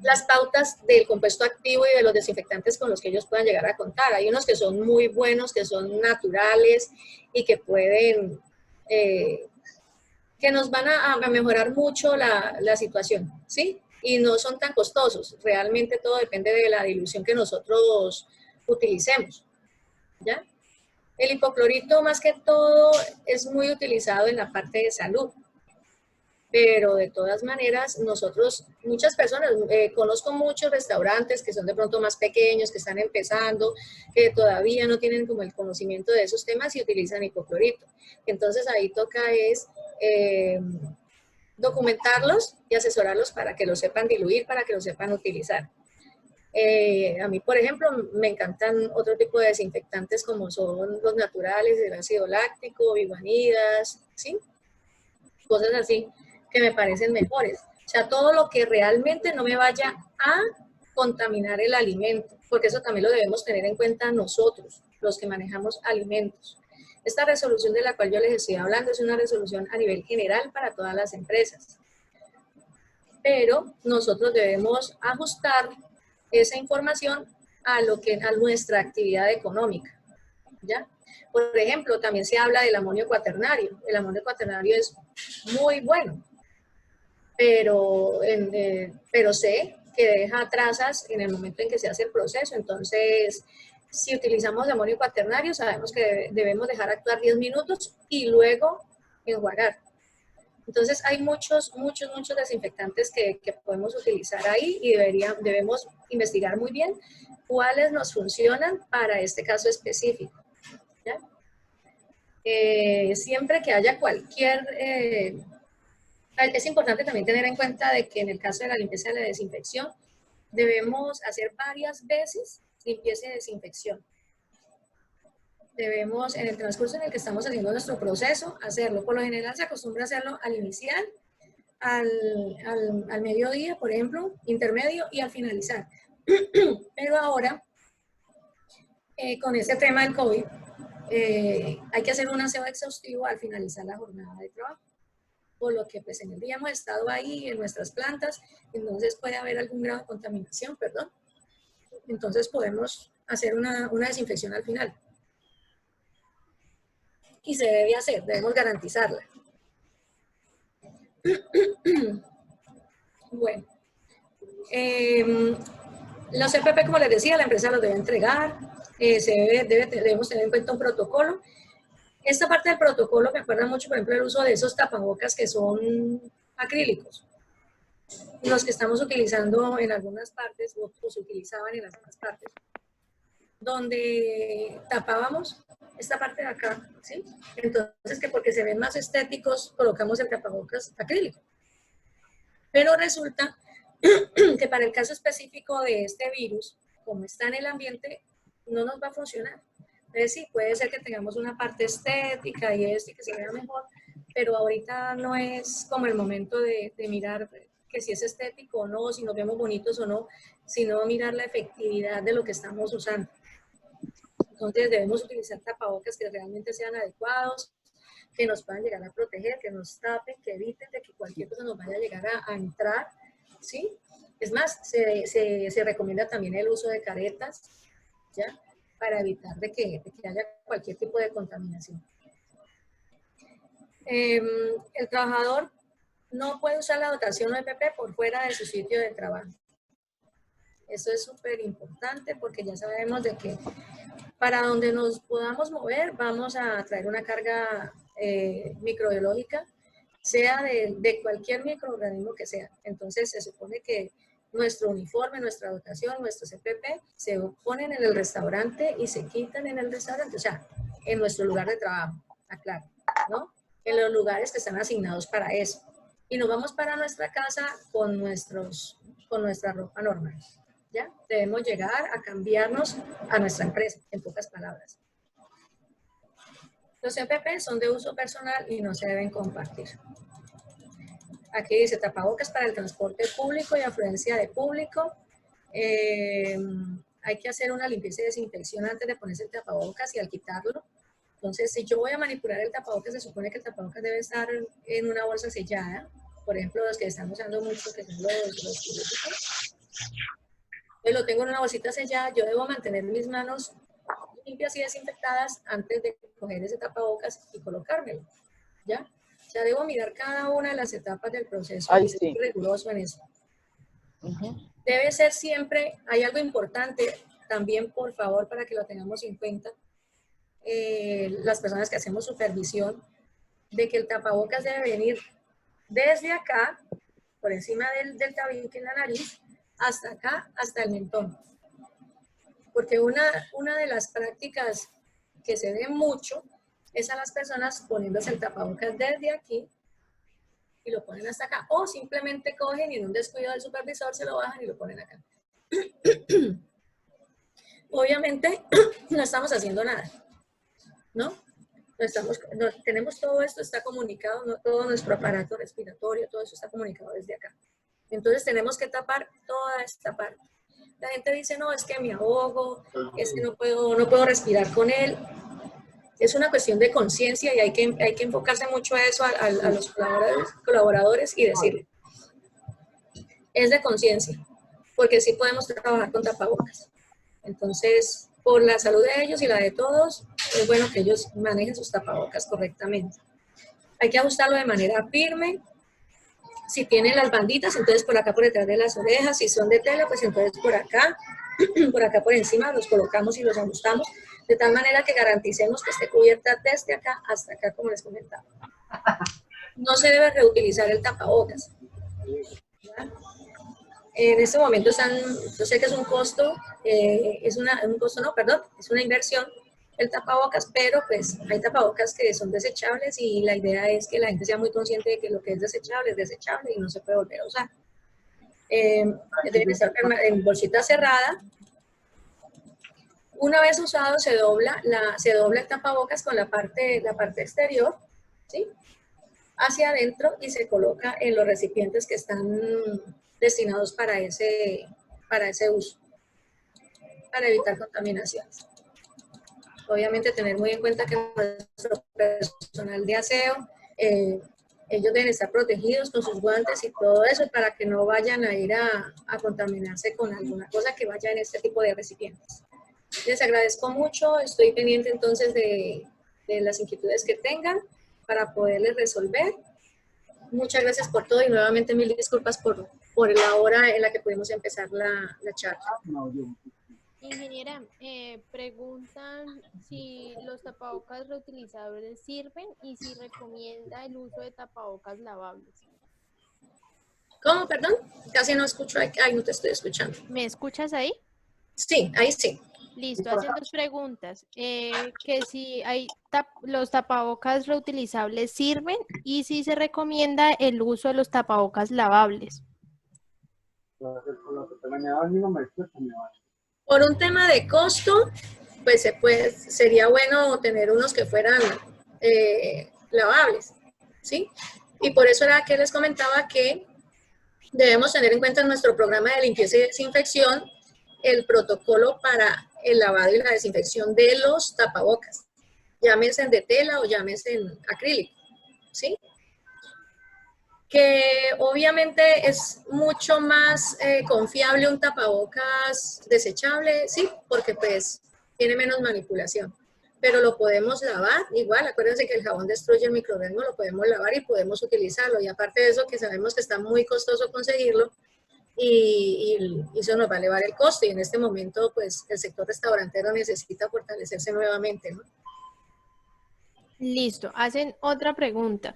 las pautas del compuesto activo y de los desinfectantes con los que ellos puedan llegar a contar. Hay unos que son muy buenos, que son naturales y que pueden, que nos van a mejorar mucho la situación, ¿sí? Y no son tan costosos. Realmente todo depende de la dilución que nosotros utilicemos, ¿ya? El hipoclorito, más que todo, es muy utilizado en la parte de salud. Pero de todas maneras, muchas personas, conozco muchos restaurantes que son de pronto más pequeños, que están empezando, que todavía no tienen como el conocimiento de esos temas y utilizan hipoclorito. Entonces ahí toca es documentarlos y asesorarlos para que lo sepan diluir, para que lo sepan utilizar. A mí, por ejemplo, me encantan otro tipo de desinfectantes como son los naturales, el ácido láctico, biguanidas, ¿sí? Cosas así que me parecen mejores. O sea, todo lo que realmente no me vaya a contaminar el alimento, porque eso también lo debemos tener en cuenta nosotros, los que manejamos alimentos. Esta resolución de la cual yo les estoy hablando es una resolución a nivel general para todas las empresas, pero nosotros debemos ajustar esa información a nuestra actividad económica, ¿ya? Por ejemplo, también se habla del amonio cuaternario. El amonio cuaternario es muy bueno, pero sé que deja trazas en el momento en que se hace el proceso. Entonces, si utilizamos amonio cuaternario, sabemos que debemos dejar actuar 10 minutos y luego enjuagar. Entonces, hay muchos desinfectantes que podemos utilizar ahí y debemos investigar muy bien cuáles nos funcionan para este caso específico, ¿ya? Siempre que haya cualquier... es importante también tener en cuenta de que en el caso de la limpieza y la desinfección, debemos hacer varias veces limpieza y desinfección. Debemos, en el transcurso en el que estamos haciendo nuestro proceso, hacerlo. Por lo general se acostumbra a hacerlo al inicial, al mediodía, por ejemplo, intermedio y al finalizar. Pero ahora, con este tema del COVID, hay que hacer un aseo exhaustivo al finalizar la jornada de trabajo. Por lo que pues en el día hemos estado ahí en nuestras plantas, entonces puede haber algún grado de contaminación, perdón. Entonces podemos hacer una desinfección al final. Y se debe hacer, debemos garantizarla. Bueno, los CPP, como les decía, la empresa los debe entregar, debemos tener en cuenta un protocolo. Esta parte del protocolo me acuerda mucho, por ejemplo, el uso de esos tapabocas que son acrílicos, los que estamos utilizando en algunas partes, o se utilizaban en algunas partes, donde tapábamos esta parte de acá, ¿sí? Entonces, que porque se ven más estéticos, colocamos el tapabocas acrílico. Pero resulta que para el caso específico de este virus, como está en el ambiente, no nos va a funcionar. Entonces, sí, puede ser que tengamos una parte estética y que se vea mejor, pero ahorita no es como el momento de mirar que si es estético o no, si nos vemos bonitos o no, sino mirar la efectividad de lo que estamos usando. Entonces debemos utilizar tapabocas que realmente sean adecuados, que nos puedan llegar a proteger, que nos tapen, que eviten de que cualquier cosa nos vaya a llegar a entrar, ¿sí? Es más, se recomienda también el uso de caretas, ¿ya? Para evitar de que haya cualquier tipo de contaminación. El trabajador no puede usar la dotación OEPP por fuera de su sitio de trabajo. Eso es súper importante porque ya sabemos de que para donde nos podamos mover vamos a traer una carga microbiológica, sea de cualquier microorganismo que sea. Entonces se supone que nuestro uniforme, nuestra dotación, nuestro CPP se ponen en el restaurante y se quitan en el restaurante, o sea, en nuestro lugar de trabajo, aclaro, ¿no? En los lugares que están asignados para eso. Y nos vamos para nuestra casa con nuestra ropa normal, ¿ya? Debemos llegar a cambiarnos a nuestra empresa, en pocas palabras. Los CPP son de uso personal y no se deben compartir. Aquí dice tapabocas para el transporte público y afluencia de público. Hay que hacer una limpieza y desinfección antes de ponerse el tapabocas y al quitarlo. Entonces, si yo voy a manipular el tapabocas, se supone que el tapabocas debe estar en una bolsa sellada. Por ejemplo, los que están usando mucho, que son los quirúrgicos. Lo tengo en una bolsita sellada, yo debo mantener mis manos limpias y desinfectadas antes de coger ese tapabocas y colocármelo, ¿ya? O sea, debo mirar cada una de las etapas del proceso y ser riguroso en eso. Debe ser siempre, hay algo importante también, por favor, para que lo tengamos en cuenta, las personas que hacemos supervisión, de que el tapabocas debe venir desde acá, por encima del tabique en la nariz, hasta acá, hasta el mentón. Porque una de las prácticas que se ve mucho es a las personas poniéndose el tapabocas desde aquí y lo ponen hasta acá. O simplemente cogen y en un descuido del supervisor se lo bajan y lo ponen acá. obviamente no estamos haciendo nada, ¿no? Tenemos todo esto, está comunicado, ¿no? Todo nuestro aparato respiratorio, todo eso está comunicado desde acá. Entonces tenemos que tapar toda esta parte. La gente dice, no, es que me ahogo, es que no puedo respirar con él. Es una cuestión de conciencia y hay que enfocarse mucho a eso a los colaboradores y decirle, es de conciencia, porque sí podemos trabajar con tapabocas. Entonces, por la salud de ellos y la de todos, es bueno que ellos manejen sus tapabocas correctamente. Hay que ajustarlo de manera firme. Si tienen las banditas, entonces por acá por detrás de las orejas. Si son de tela, pues entonces por acá por encima los colocamos y los ajustamos, de tal manera que garanticemos que esté cubierta desde acá hasta acá, como les comentaba. No se debe reutilizar el tapabocas. ¿Ya? En este momento yo sé que es un costo, es una inversión el tapabocas, pero pues hay tapabocas que son desechables y la idea es que la gente sea muy consciente de que lo que es desechable y no se puede volver a usar. Deben estar en bolsita cerrada. Una vez usado se dobla el tapabocas con la parte exterior, ¿sí? Hacia adentro y se coloca en los recipientes que están destinados para ese uso, para evitar contaminaciones. Obviamente tener muy en cuenta que nuestro personal de aseo, ellos deben estar protegidos con sus guantes y todo eso para que no vayan a ir a contaminarse con alguna cosa que vaya en este tipo de recipientes. Les agradezco mucho, estoy pendiente entonces de las inquietudes que tengan para poderles resolver. Muchas gracias por todo y nuevamente mil disculpas por la hora en la que pudimos empezar la charla. Ingeniera, preguntan si los tapabocas reutilizables sirven y si recomienda el uso de tapabocas lavables. ¿Cómo, perdón? Casi no escucho, ay, no te estoy escuchando. ¿Me escuchas ahí? Sí, ahí sí. Listo, hacen dos preguntas. Que si los tapabocas reutilizables sirven y si se recomienda el uso de los tapabocas lavables. Por un tema de costo, pues sería bueno tener unos que fueran lavables, ¿sí? Y por eso era que les comentaba que debemos tener en cuenta en nuestro programa de limpieza y desinfección el protocolo para el lavado y la desinfección de los tapabocas, llámense de tela o llámense en acrílico, ¿sí? Que obviamente es mucho más confiable un tapabocas desechable, sí, porque pues tiene menos manipulación, pero lo podemos lavar, igual, acuérdense que el jabón destruye el microorganismo, lo podemos lavar y podemos utilizarlo, y aparte de eso que sabemos que está muy costoso conseguirlo, y eso nos va a elevar el costo, y en este momento pues el sector restaurantero necesita fortalecerse nuevamente, ¿no? Listo, hacen otra pregunta.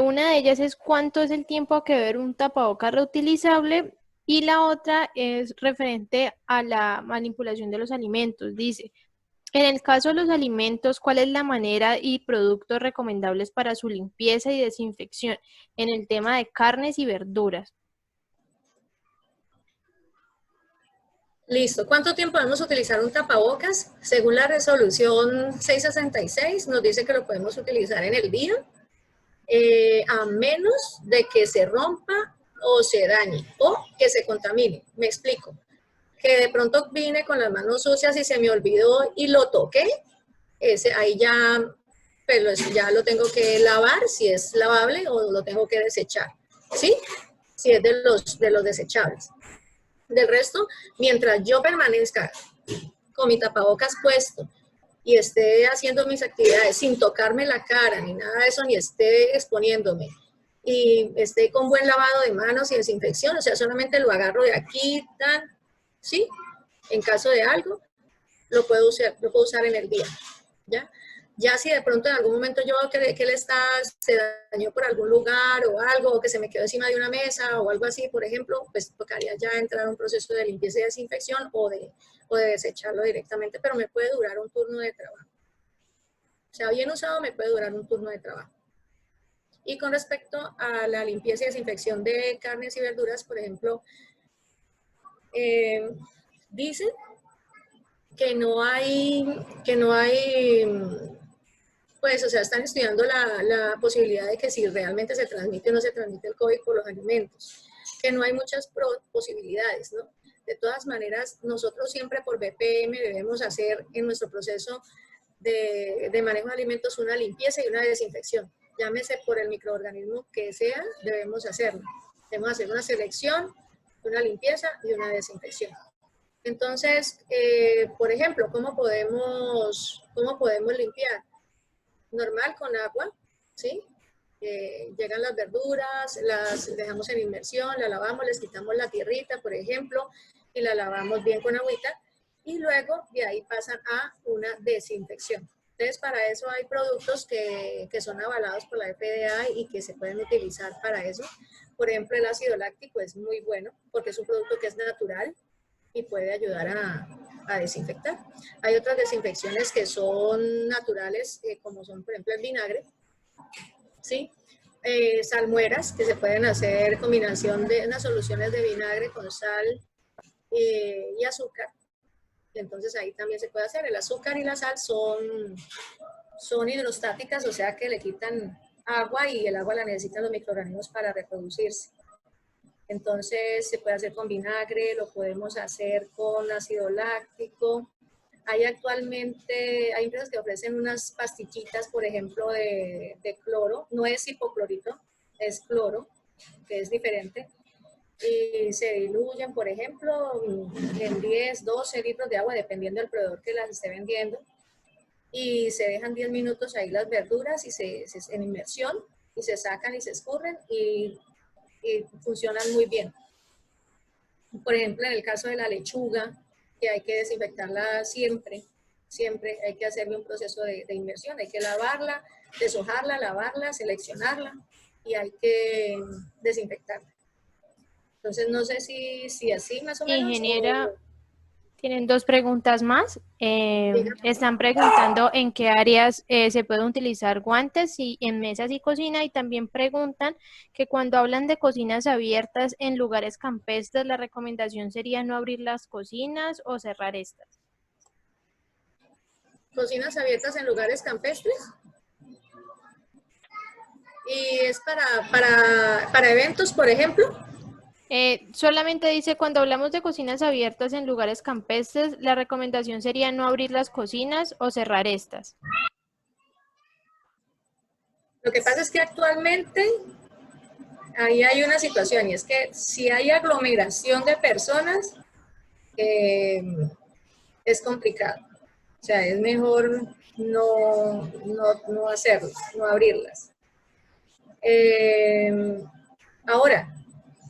Una de ellas es ¿cuánto es el tiempo que debe ver un tapabocas reutilizable? Y la otra es referente a la manipulación de los alimentos. Dice, en el caso de los alimentos, ¿cuál es la manera y productos recomendables para su limpieza y desinfección en el tema de carnes y verduras? Listo. ¿Cuánto tiempo debemos utilizar un tapabocas? Según la resolución 666, nos dice que lo podemos utilizar en el día, a menos de que se rompa o se dañe o que se contamine. Me explico. Que de pronto vine con las manos sucias y se me olvidó y lo toqué, ahí ya, pues ya lo tengo que lavar, si es lavable, o lo tengo que desechar, ¿sí? Si es de los desechables. Del resto, mientras yo permanezca con mi tapabocas puesto y esté haciendo mis actividades sin tocarme la cara ni nada de eso, ni esté exponiéndome, y esté con buen lavado de manos y desinfección, o sea, solamente lo agarro de aquí, ¿sí? En caso de algo, lo puedo usar en el día, ¿ya? Ya si de pronto en algún momento yo veo que él se dañó por algún lugar o algo, o que se me quedó encima de una mesa o algo así, por ejemplo, pues tocaría ya entrar a un proceso de limpieza y desinfección o de desecharlo directamente, pero me puede durar un turno de trabajo. O sea, bien usado me puede durar un turno de trabajo. Y con respecto a la limpieza y desinfección de carnes y verduras, por ejemplo, dicen que no hay, pues, o sea, están estudiando la posibilidad de que si realmente se transmite o no se transmite el COVID por los alimentos, que no hay muchas posibilidades, ¿no? De todas maneras, nosotros siempre por BPM debemos hacer en nuestro proceso de manejo de alimentos una limpieza y una desinfección. Llámese por el microorganismo que sea, debemos hacerlo. Debemos hacer una selección, una limpieza y una desinfección. Entonces, por ejemplo, ¿cómo podemos limpiar? Normal, con agua, ¿sí? Llegan las verduras, las dejamos en inmersión, la lavamos, les quitamos la tierrita, por ejemplo, y la lavamos bien con agüita, y luego de ahí pasan a una desinfección. Entonces, para eso hay productos que son avalados por la FDA y que se pueden utilizar para eso. Por ejemplo, el ácido láctico es muy bueno porque es un producto que es natural y puede ayudar a desinfectar. Hay otras desinfecciones que son naturales, como son, por ejemplo, el vinagre, ¿sí? Salmueras, que se pueden hacer combinación de unas soluciones de vinagre con sal y azúcar. Entonces ahí también se puede hacer. El azúcar y la sal son hidrostáticas, o sea que le quitan agua y el agua la necesitan los microorganismos para reproducirse. Entonces se puede hacer con vinagre, lo podemos hacer con ácido láctico. Hay empresas que ofrecen unas pastillitas, por ejemplo, de cloro. No es hipoclorito, es cloro, que es diferente. Y se diluyen, por ejemplo, en 10, 12 litros de agua, dependiendo del proveedor que las esté vendiendo. Y se dejan 10 minutos ahí las verduras en inmersión y se sacan y se escurren y funcionan muy bien. Por ejemplo, en el caso de la lechuga, que hay que desinfectarla siempre hay que hacerle un proceso de inmersión, hay que lavarla, deshojarla, lavarla, seleccionarla y hay que desinfectarla. Entonces, no sé si así más o menos. Ingeniera, tienen dos preguntas más. Están preguntando en qué áreas se pueden utilizar guantes y en mesas y cocina, y también preguntan que cuando hablan de cocinas abiertas en lugares campestres, la recomendación sería no abrir las cocinas o cerrar estas. Cocinas abiertas en lugares campestres. Y es para eventos, por ejemplo. Solamente dice, cuando hablamos de cocinas abiertas en lugares campestres, la recomendación sería no abrir las cocinas o cerrar estas. Lo que pasa es que actualmente ahí hay una situación, y es que si hay aglomeración de personas, es complicado. O sea, es mejor no hacerlo, no abrirlas. Ahora,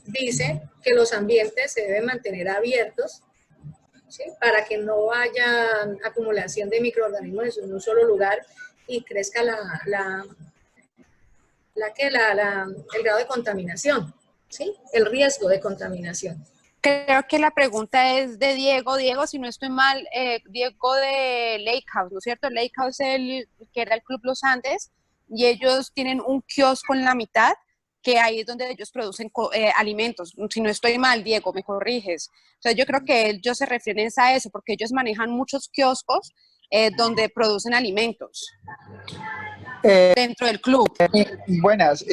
dice que los ambientes se deben mantener abiertos, ¿sí? Para que no haya acumulación de microorganismos en un solo lugar y crezca el grado de contaminación, ¿sí? El riesgo de contaminación. Creo que la pregunta es de Diego. Diego, si no estoy mal, Diego de Lake House, ¿no es cierto? Lake House, que era el Club Los Andes, y ellos tienen un kiosco en la mitad, que ahí es donde ellos producen alimentos. Si no estoy mal, Diego, me corriges. Entonces yo creo que ellos se refieren a eso, porque ellos manejan muchos kioscos donde producen alimentos dentro del club. Buenas,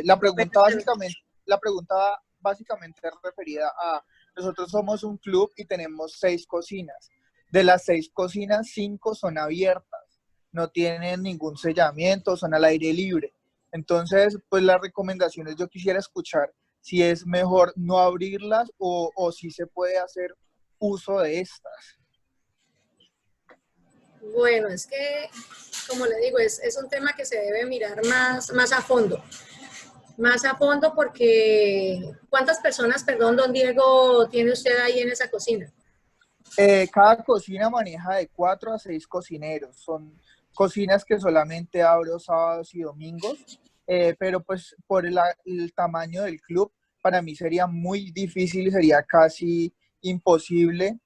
la pregunta básicamente es referida a, nosotros somos un club y tenemos 6 cocinas. De las 6 cocinas, 5 son abiertas, no tienen ningún sellamiento, son al aire libre. Entonces, pues las recomendaciones yo quisiera escuchar si es mejor no abrirlas o si se puede hacer uso de estas. Bueno, es que, como le digo, es un tema que se debe mirar más a fondo. Más a fondo porque, ¿cuántas personas, perdón, don Diego, tiene usted ahí en esa cocina? Cada cocina maneja de 4 a 6 cocineros. Son cocinas que solamente abro sábados y domingos, pero pues por el tamaño del club, para mí sería muy difícil, sería casi imposible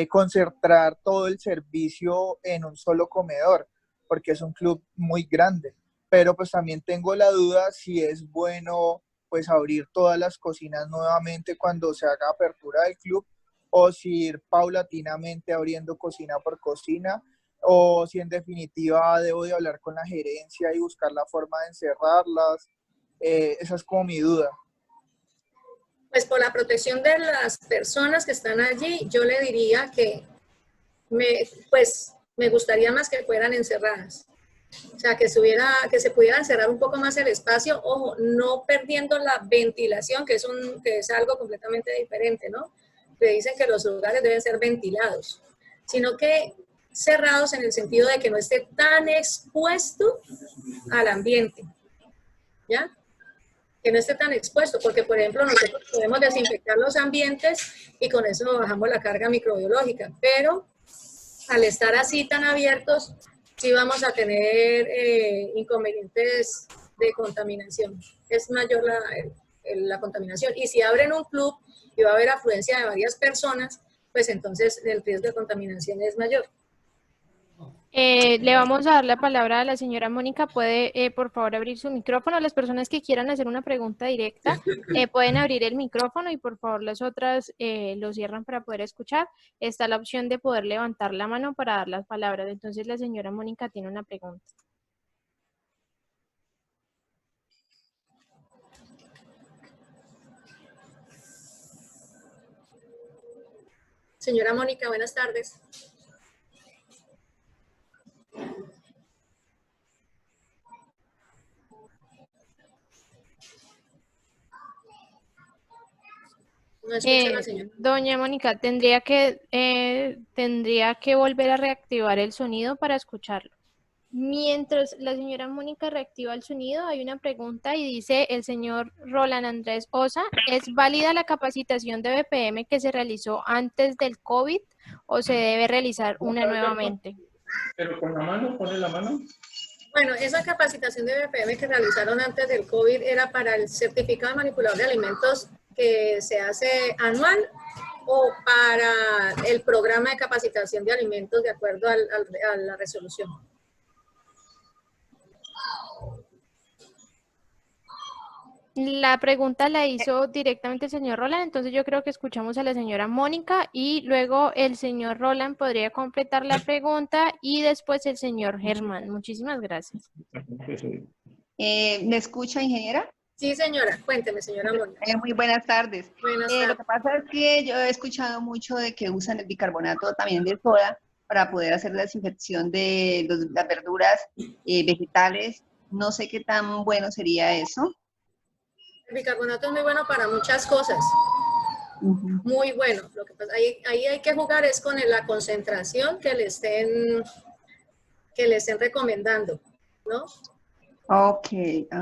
concentrar todo el servicio en un solo comedor, porque es un club muy grande. Pero pues también tengo la duda si es bueno pues abrir todas las cocinas nuevamente cuando se haga apertura del club, o si ir paulatinamente abriendo cocina por cocina, o si en definitiva debo de hablar con la gerencia y buscar la forma de encerrarlas. Esa es como mi duda. Pues por la protección de las personas que están allí, yo le diría que me gustaría más que fueran encerradas. O sea, que se pudiera encerrar un poco más el espacio, ojo, no perdiendo la ventilación, que es algo completamente diferente, ¿no? Que dicen que los lugares deben ser ventilados, sino que cerrados en el sentido de que no esté tan expuesto al ambiente, ¿ya? Que no esté tan expuesto, porque por ejemplo nosotros podemos desinfectar los ambientes y con eso bajamos la carga microbiológica, pero al estar así tan abiertos, sí vamos a tener inconvenientes de contaminación. Es mayor la contaminación. Y si abren un club y va a haber afluencia de varias personas, pues entonces el riesgo de contaminación es mayor. Le vamos a dar la palabra a la señora Mónica. ¿Puede, por favor, abrir su micrófono? Las personas que quieran hacer una pregunta directa pueden abrir el micrófono y, por favor, las otras lo cierran para poder escuchar. Está la opción de poder levantar la mano para dar las palabras. Entonces, la señora Mónica tiene una pregunta. Señora Mónica, buenas tardes. No escucho a la señora. Doña Mónica, tendría que volver a reactivar el sonido para escucharlo. Mientras la señora Mónica reactiva el sonido, hay una pregunta y dice el señor Roland Andrés Osa, ¿es válida la capacitación de BPM que se realizó antes del COVID o se debe realizar una nuevamente? Pero con la mano, pone la mano. Bueno, esa capacitación de BPM que realizaron antes del COVID era para el certificado de manipulador de alimentos que se hace anual o para el programa de capacitación de alimentos de acuerdo a la resolución. La pregunta la hizo directamente el señor Roland, entonces yo creo que escuchamos a la señora Mónica y luego el señor Roland podría completar la pregunta y después el señor Germán. Muchísimas gracias. ¿Me escucha, ingeniera? Sí, señora. Cuénteme, señora Mónica. Muy buenas tardes. Buenas tardes. Lo que pasa es que yo he escuchado mucho de que usan el bicarbonato también de soda para poder hacer la desinfección de las verduras vegetales. No sé qué tan bueno sería eso. El bicarbonato es muy bueno para muchas cosas. Muy bueno. Lo que pasa, ahí hay que jugar es con la concentración que le estén recomendando, ¿no? Ok. ¿De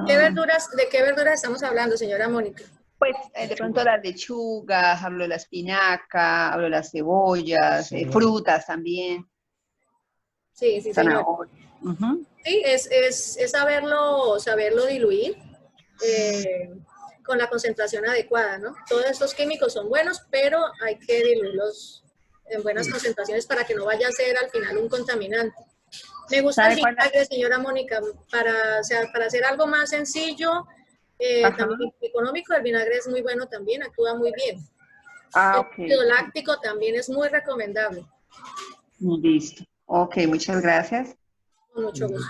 qué verduras estamos hablando, señora Mónica? Pues de pronto las lechugas, hablo de la espinaca, hablo de las cebollas, frutas también. Sí, señora. Sí, es saberlo diluir con la concentración adecuada, ¿no? Todos estos químicos son buenos, pero hay que diluirlos en buenas concentraciones para que no vaya a ser al final un contaminante. Me gusta el vinagre, señora Mónica, para hacer algo más sencillo, también económico, el vinagre es muy bueno también, actúa muy bien. El ácido láctico también es muy recomendable. Listo. Ok, muchas gracias. Con mucho gusto.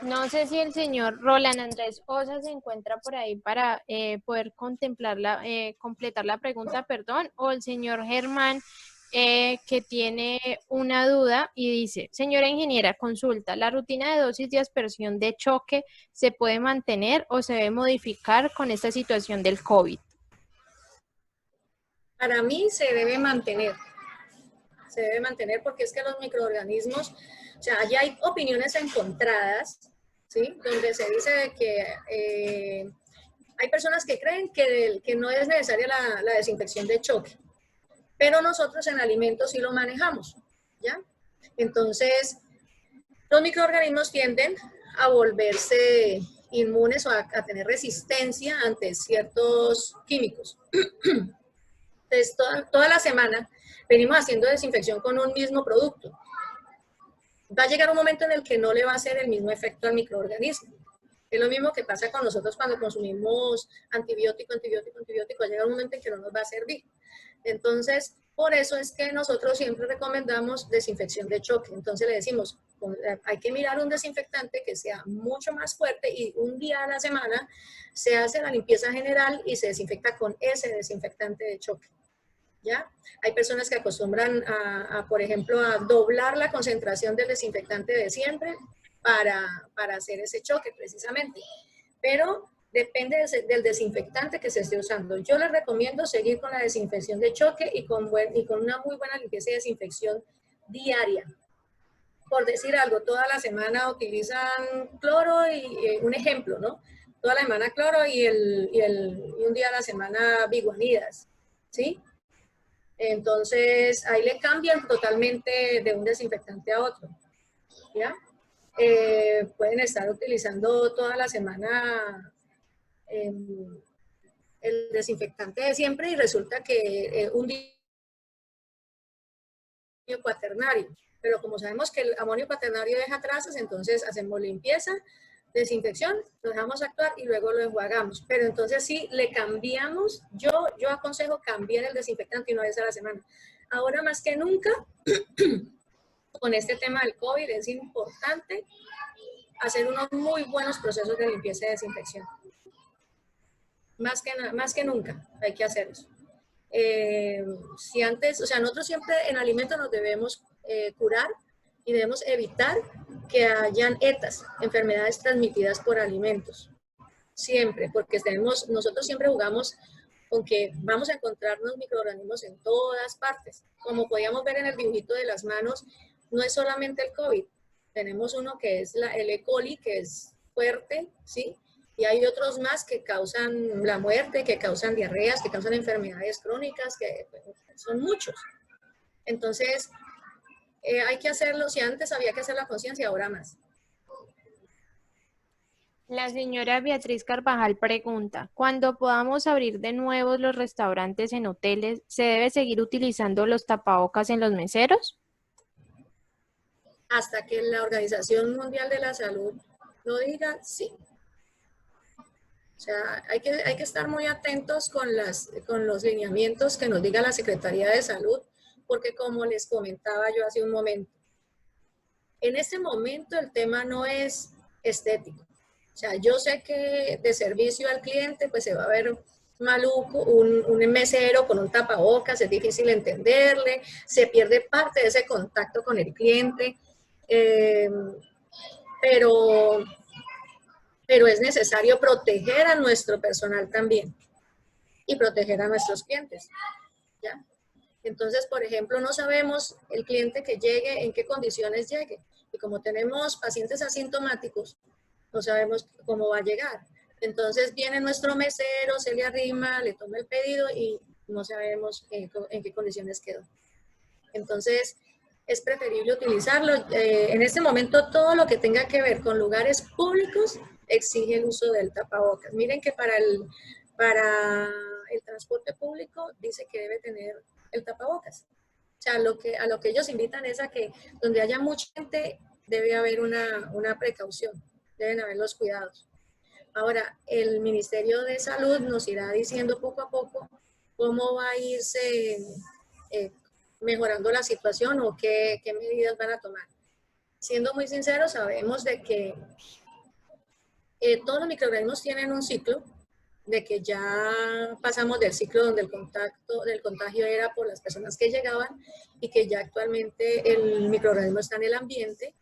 No sé si el señor Roland Andrés Osa se encuentra por ahí para poder completar la pregunta, perdón, o el señor Germán que tiene una duda y dice, señora ingeniera, consulta, ¿la rutina de dosis de aspersión de choque se puede mantener o se debe modificar con esta situación del COVID? Para mí se debe mantener porque es que los microorganismos, o sea, allá hay opiniones encontradas, ¿sí? Donde se dice que hay personas que creen que no es necesaria la desinfección de choque, pero nosotros en alimentos sí lo manejamos, ¿ya? Entonces, los microorganismos tienden a volverse inmunes o a tener resistencia ante ciertos químicos. Entonces, toda la semana venimos haciendo desinfección con un mismo producto. va a llegar un momento en el que no le va a hacer el mismo efecto al microorganismo. Es lo mismo que pasa con nosotros cuando consumimos antibiótico, llega un momento en que no nos va a servir. Entonces, por eso es que nosotros siempre recomendamos desinfección de choque. Entonces le decimos, hay que mirar un desinfectante que sea mucho más fuerte y un día a la semana se hace la limpieza general y se desinfecta con ese desinfectante de choque. ¿Ya? Hay personas que acostumbran por ejemplo, a doblar la concentración del desinfectante de siempre para hacer ese choque precisamente. Pero depende del desinfectante que se esté usando. Yo les recomiendo seguir con la desinfección de choque y con una muy buena limpieza y desinfección diaria. Por decir algo, toda la semana utilizan cloro y un ejemplo, ¿no? Toda la semana cloro y un día a la semana biguanidas, ¿sí? Entonces, ahí le cambian totalmente de un desinfectante a otro, ¿ya? Pueden estar utilizando toda la semana el desinfectante de siempre y resulta que un día cuaternario, pero como sabemos que el amonio cuaternario deja trazas, entonces hacemos limpieza, desinfección, lo dejamos actuar y luego lo enjuagamos. Pero entonces sí, le cambiamos, yo aconsejo cambiar el desinfectante una vez a la semana. Ahora más que nunca, con este tema del COVID, es importante hacer unos muy buenos procesos de limpieza y desinfección. Más que nunca hay que hacer eso. Si antes, o sea, nosotros siempre en alimentos nos debemos curar y debemos evitar que hayan ETAs, enfermedades transmitidas por alimentos. Siempre, porque nosotros siempre jugamos con que vamos a encontrarnos microorganismos en todas partes. Como podíamos ver en el dibujito de las manos, no es solamente el COVID. Tenemos uno que es el E. coli, que es fuerte, ¿sí? Y hay otros más que causan la muerte, que causan diarreas, que causan enfermedades crónicas, que son muchos. Entonces, hay que hacerlo, si antes había que hacer la conciencia, ahora más. La señora Beatriz Carvajal pregunta, cuando podamos abrir de nuevo los restaurantes en hoteles, ¿se debe seguir utilizando los tapabocas en los meseros? Hasta que la Organización Mundial de la Salud lo diga, sí. O sea, hay que estar muy atentos con los lineamientos que nos diga la Secretaría de Salud, porque como les comentaba yo hace un momento, en este momento el tema no es estético. O sea, yo sé que de servicio al cliente, pues se va a ver maluco, un mesero con un tapabocas, es difícil entenderle, se pierde parte de ese contacto con el cliente, pero es necesario proteger a nuestro personal también y proteger a nuestros clientes, ¿ya? Entonces, por ejemplo, no sabemos el cliente que llegue, en qué condiciones llegue. Y como tenemos pacientes asintomáticos, no sabemos cómo va a llegar. Entonces viene nuestro mesero, se le arrima, le toma el pedido y no sabemos en qué condiciones quedó. Entonces, es preferible utilizarlo. En este momento, todo lo que tenga que ver con lugares públicos exige el uso del tapabocas. Miren que para el transporte público dice que debe tener el tapabocas. O sea, a lo que ellos invitan es a que donde haya mucha gente debe haber una precaución, deben haber los cuidados. Ahora, el Ministerio de Salud nos irá diciendo poco a poco cómo va a irse mejorando la situación o qué medidas van a tomar. Siendo muy sinceros, sabemos de que todos los microorganismos tienen un ciclo, de que ya pasamos del ciclo donde el contagio era por las personas que llegaban y que ya actualmente el microorganismo está en el ambiente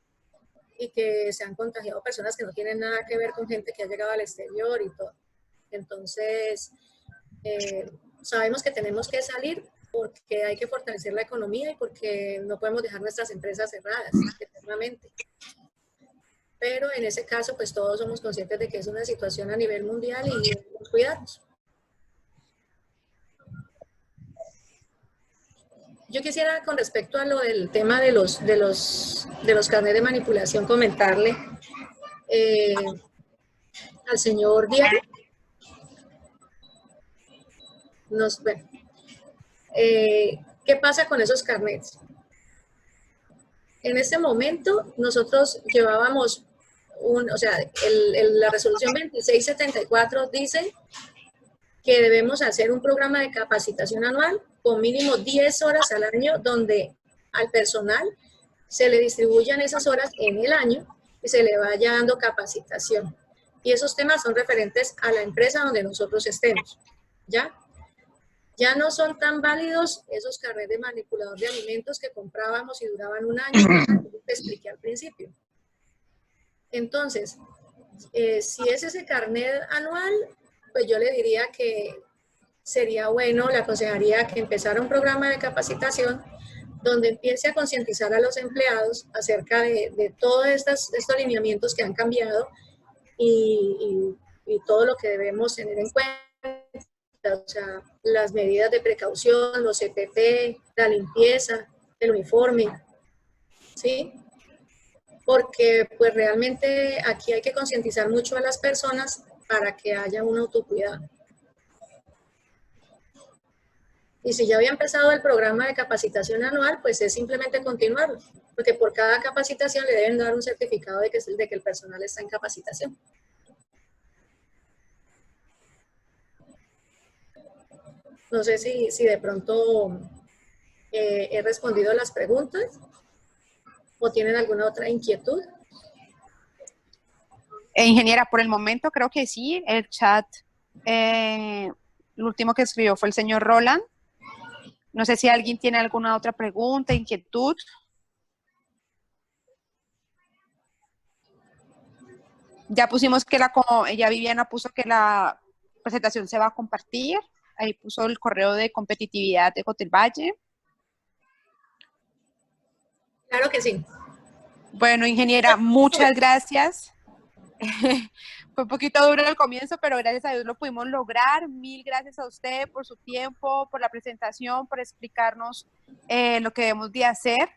y que se han contagiado personas que no tienen nada que ver con gente que ha llegado al exterior y todo. Entonces, sabemos que tenemos que salir porque hay que fortalecer la economía y porque no podemos dejar nuestras empresas cerradas eternamente. Pero en ese caso, pues todos somos conscientes de que es una situación a nivel mundial y debemos cuidarnos. Yo quisiera, con respecto a lo del tema de los carnets de manipulación, comentarle al señor Diego. ¿Qué pasa con esos carnets? En este momento nosotros llevábamos o sea, la resolución 2674 dice que debemos hacer un programa de capacitación anual con mínimo 10 horas al año, donde al personal se le distribuyan esas horas en el año y se le vaya dando capacitación. Y esos temas son referentes a la empresa donde nosotros estemos, ¿ya? Ya no son tan válidos esos carnets de manipulador de alimentos que comprábamos y duraban un año, como te expliqué al principio. Entonces, si es ese carnet anual, pues yo le diría que sería bueno, le aconsejaría que empezara un programa de capacitación donde empiece a concientizar a los empleados acerca de todos estos lineamientos que han cambiado y todo lo que debemos tener en cuenta, o sea, las medidas de precaución, los EPP, la limpieza, el uniforme, ¿sí? Porque pues realmente aquí hay que concientizar mucho a las personas para que haya un autocuidado. Y si ya había empezado el programa de capacitación anual, pues es simplemente continuarlo, porque por cada capacitación le deben dar un certificado de que el personal está en capacitación. No sé si de pronto he respondido a las preguntas o tienen alguna otra inquietud. Ingeniera, por el momento creo que sí. El chat, el último que escribió fue el señor Roland. No sé si alguien tiene alguna otra pregunta, inquietud. Ya pusimos que ella Viviana puso que la presentación se va a compartir. Ahí puso el correo de competitividad de Hotel Valle. Claro que sí. Bueno, ingeniera, muchas gracias. Fue un poquito duro al comienzo, pero gracias a Dios lo pudimos lograr. Mil gracias a usted por su tiempo, por la presentación, por explicarnos lo que debemos de hacer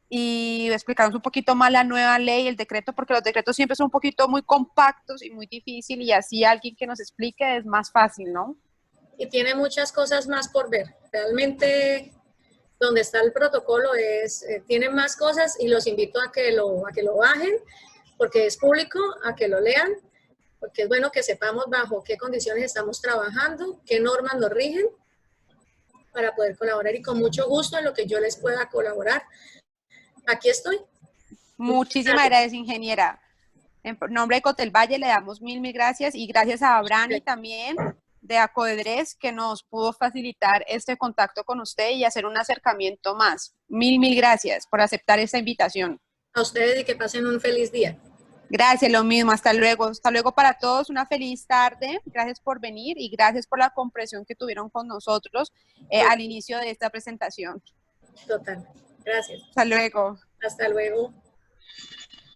y explicarnos un poquito más la nueva ley, el decreto, porque los decretos siempre son un poquito muy compactos y muy difíciles y así alguien que nos explique es más fácil, ¿no? Y tiene muchas cosas más por ver. Realmente donde está el protocolo tiene más cosas y los invito a que lo bajen porque es público, a que lo lean, porque es bueno que sepamos bajo qué condiciones estamos trabajando, qué normas nos rigen para poder colaborar y con mucho gusto en lo que yo les pueda colaborar. Aquí estoy. Muchísimas gracias, ingeniera. En nombre de Hotel Valle le damos mil gracias y gracias a Abrani también de Acodedres que nos pudo facilitar este contacto con usted y hacer un acercamiento más. Mil gracias por aceptar esta invitación. A ustedes y que pasen un feliz día. Gracias, lo mismo. Hasta luego. Hasta luego para todos. Una feliz tarde. Gracias por venir y gracias por la comprensión que tuvieron con nosotros al inicio de esta presentación. Total. Gracias. Hasta luego. Hasta luego.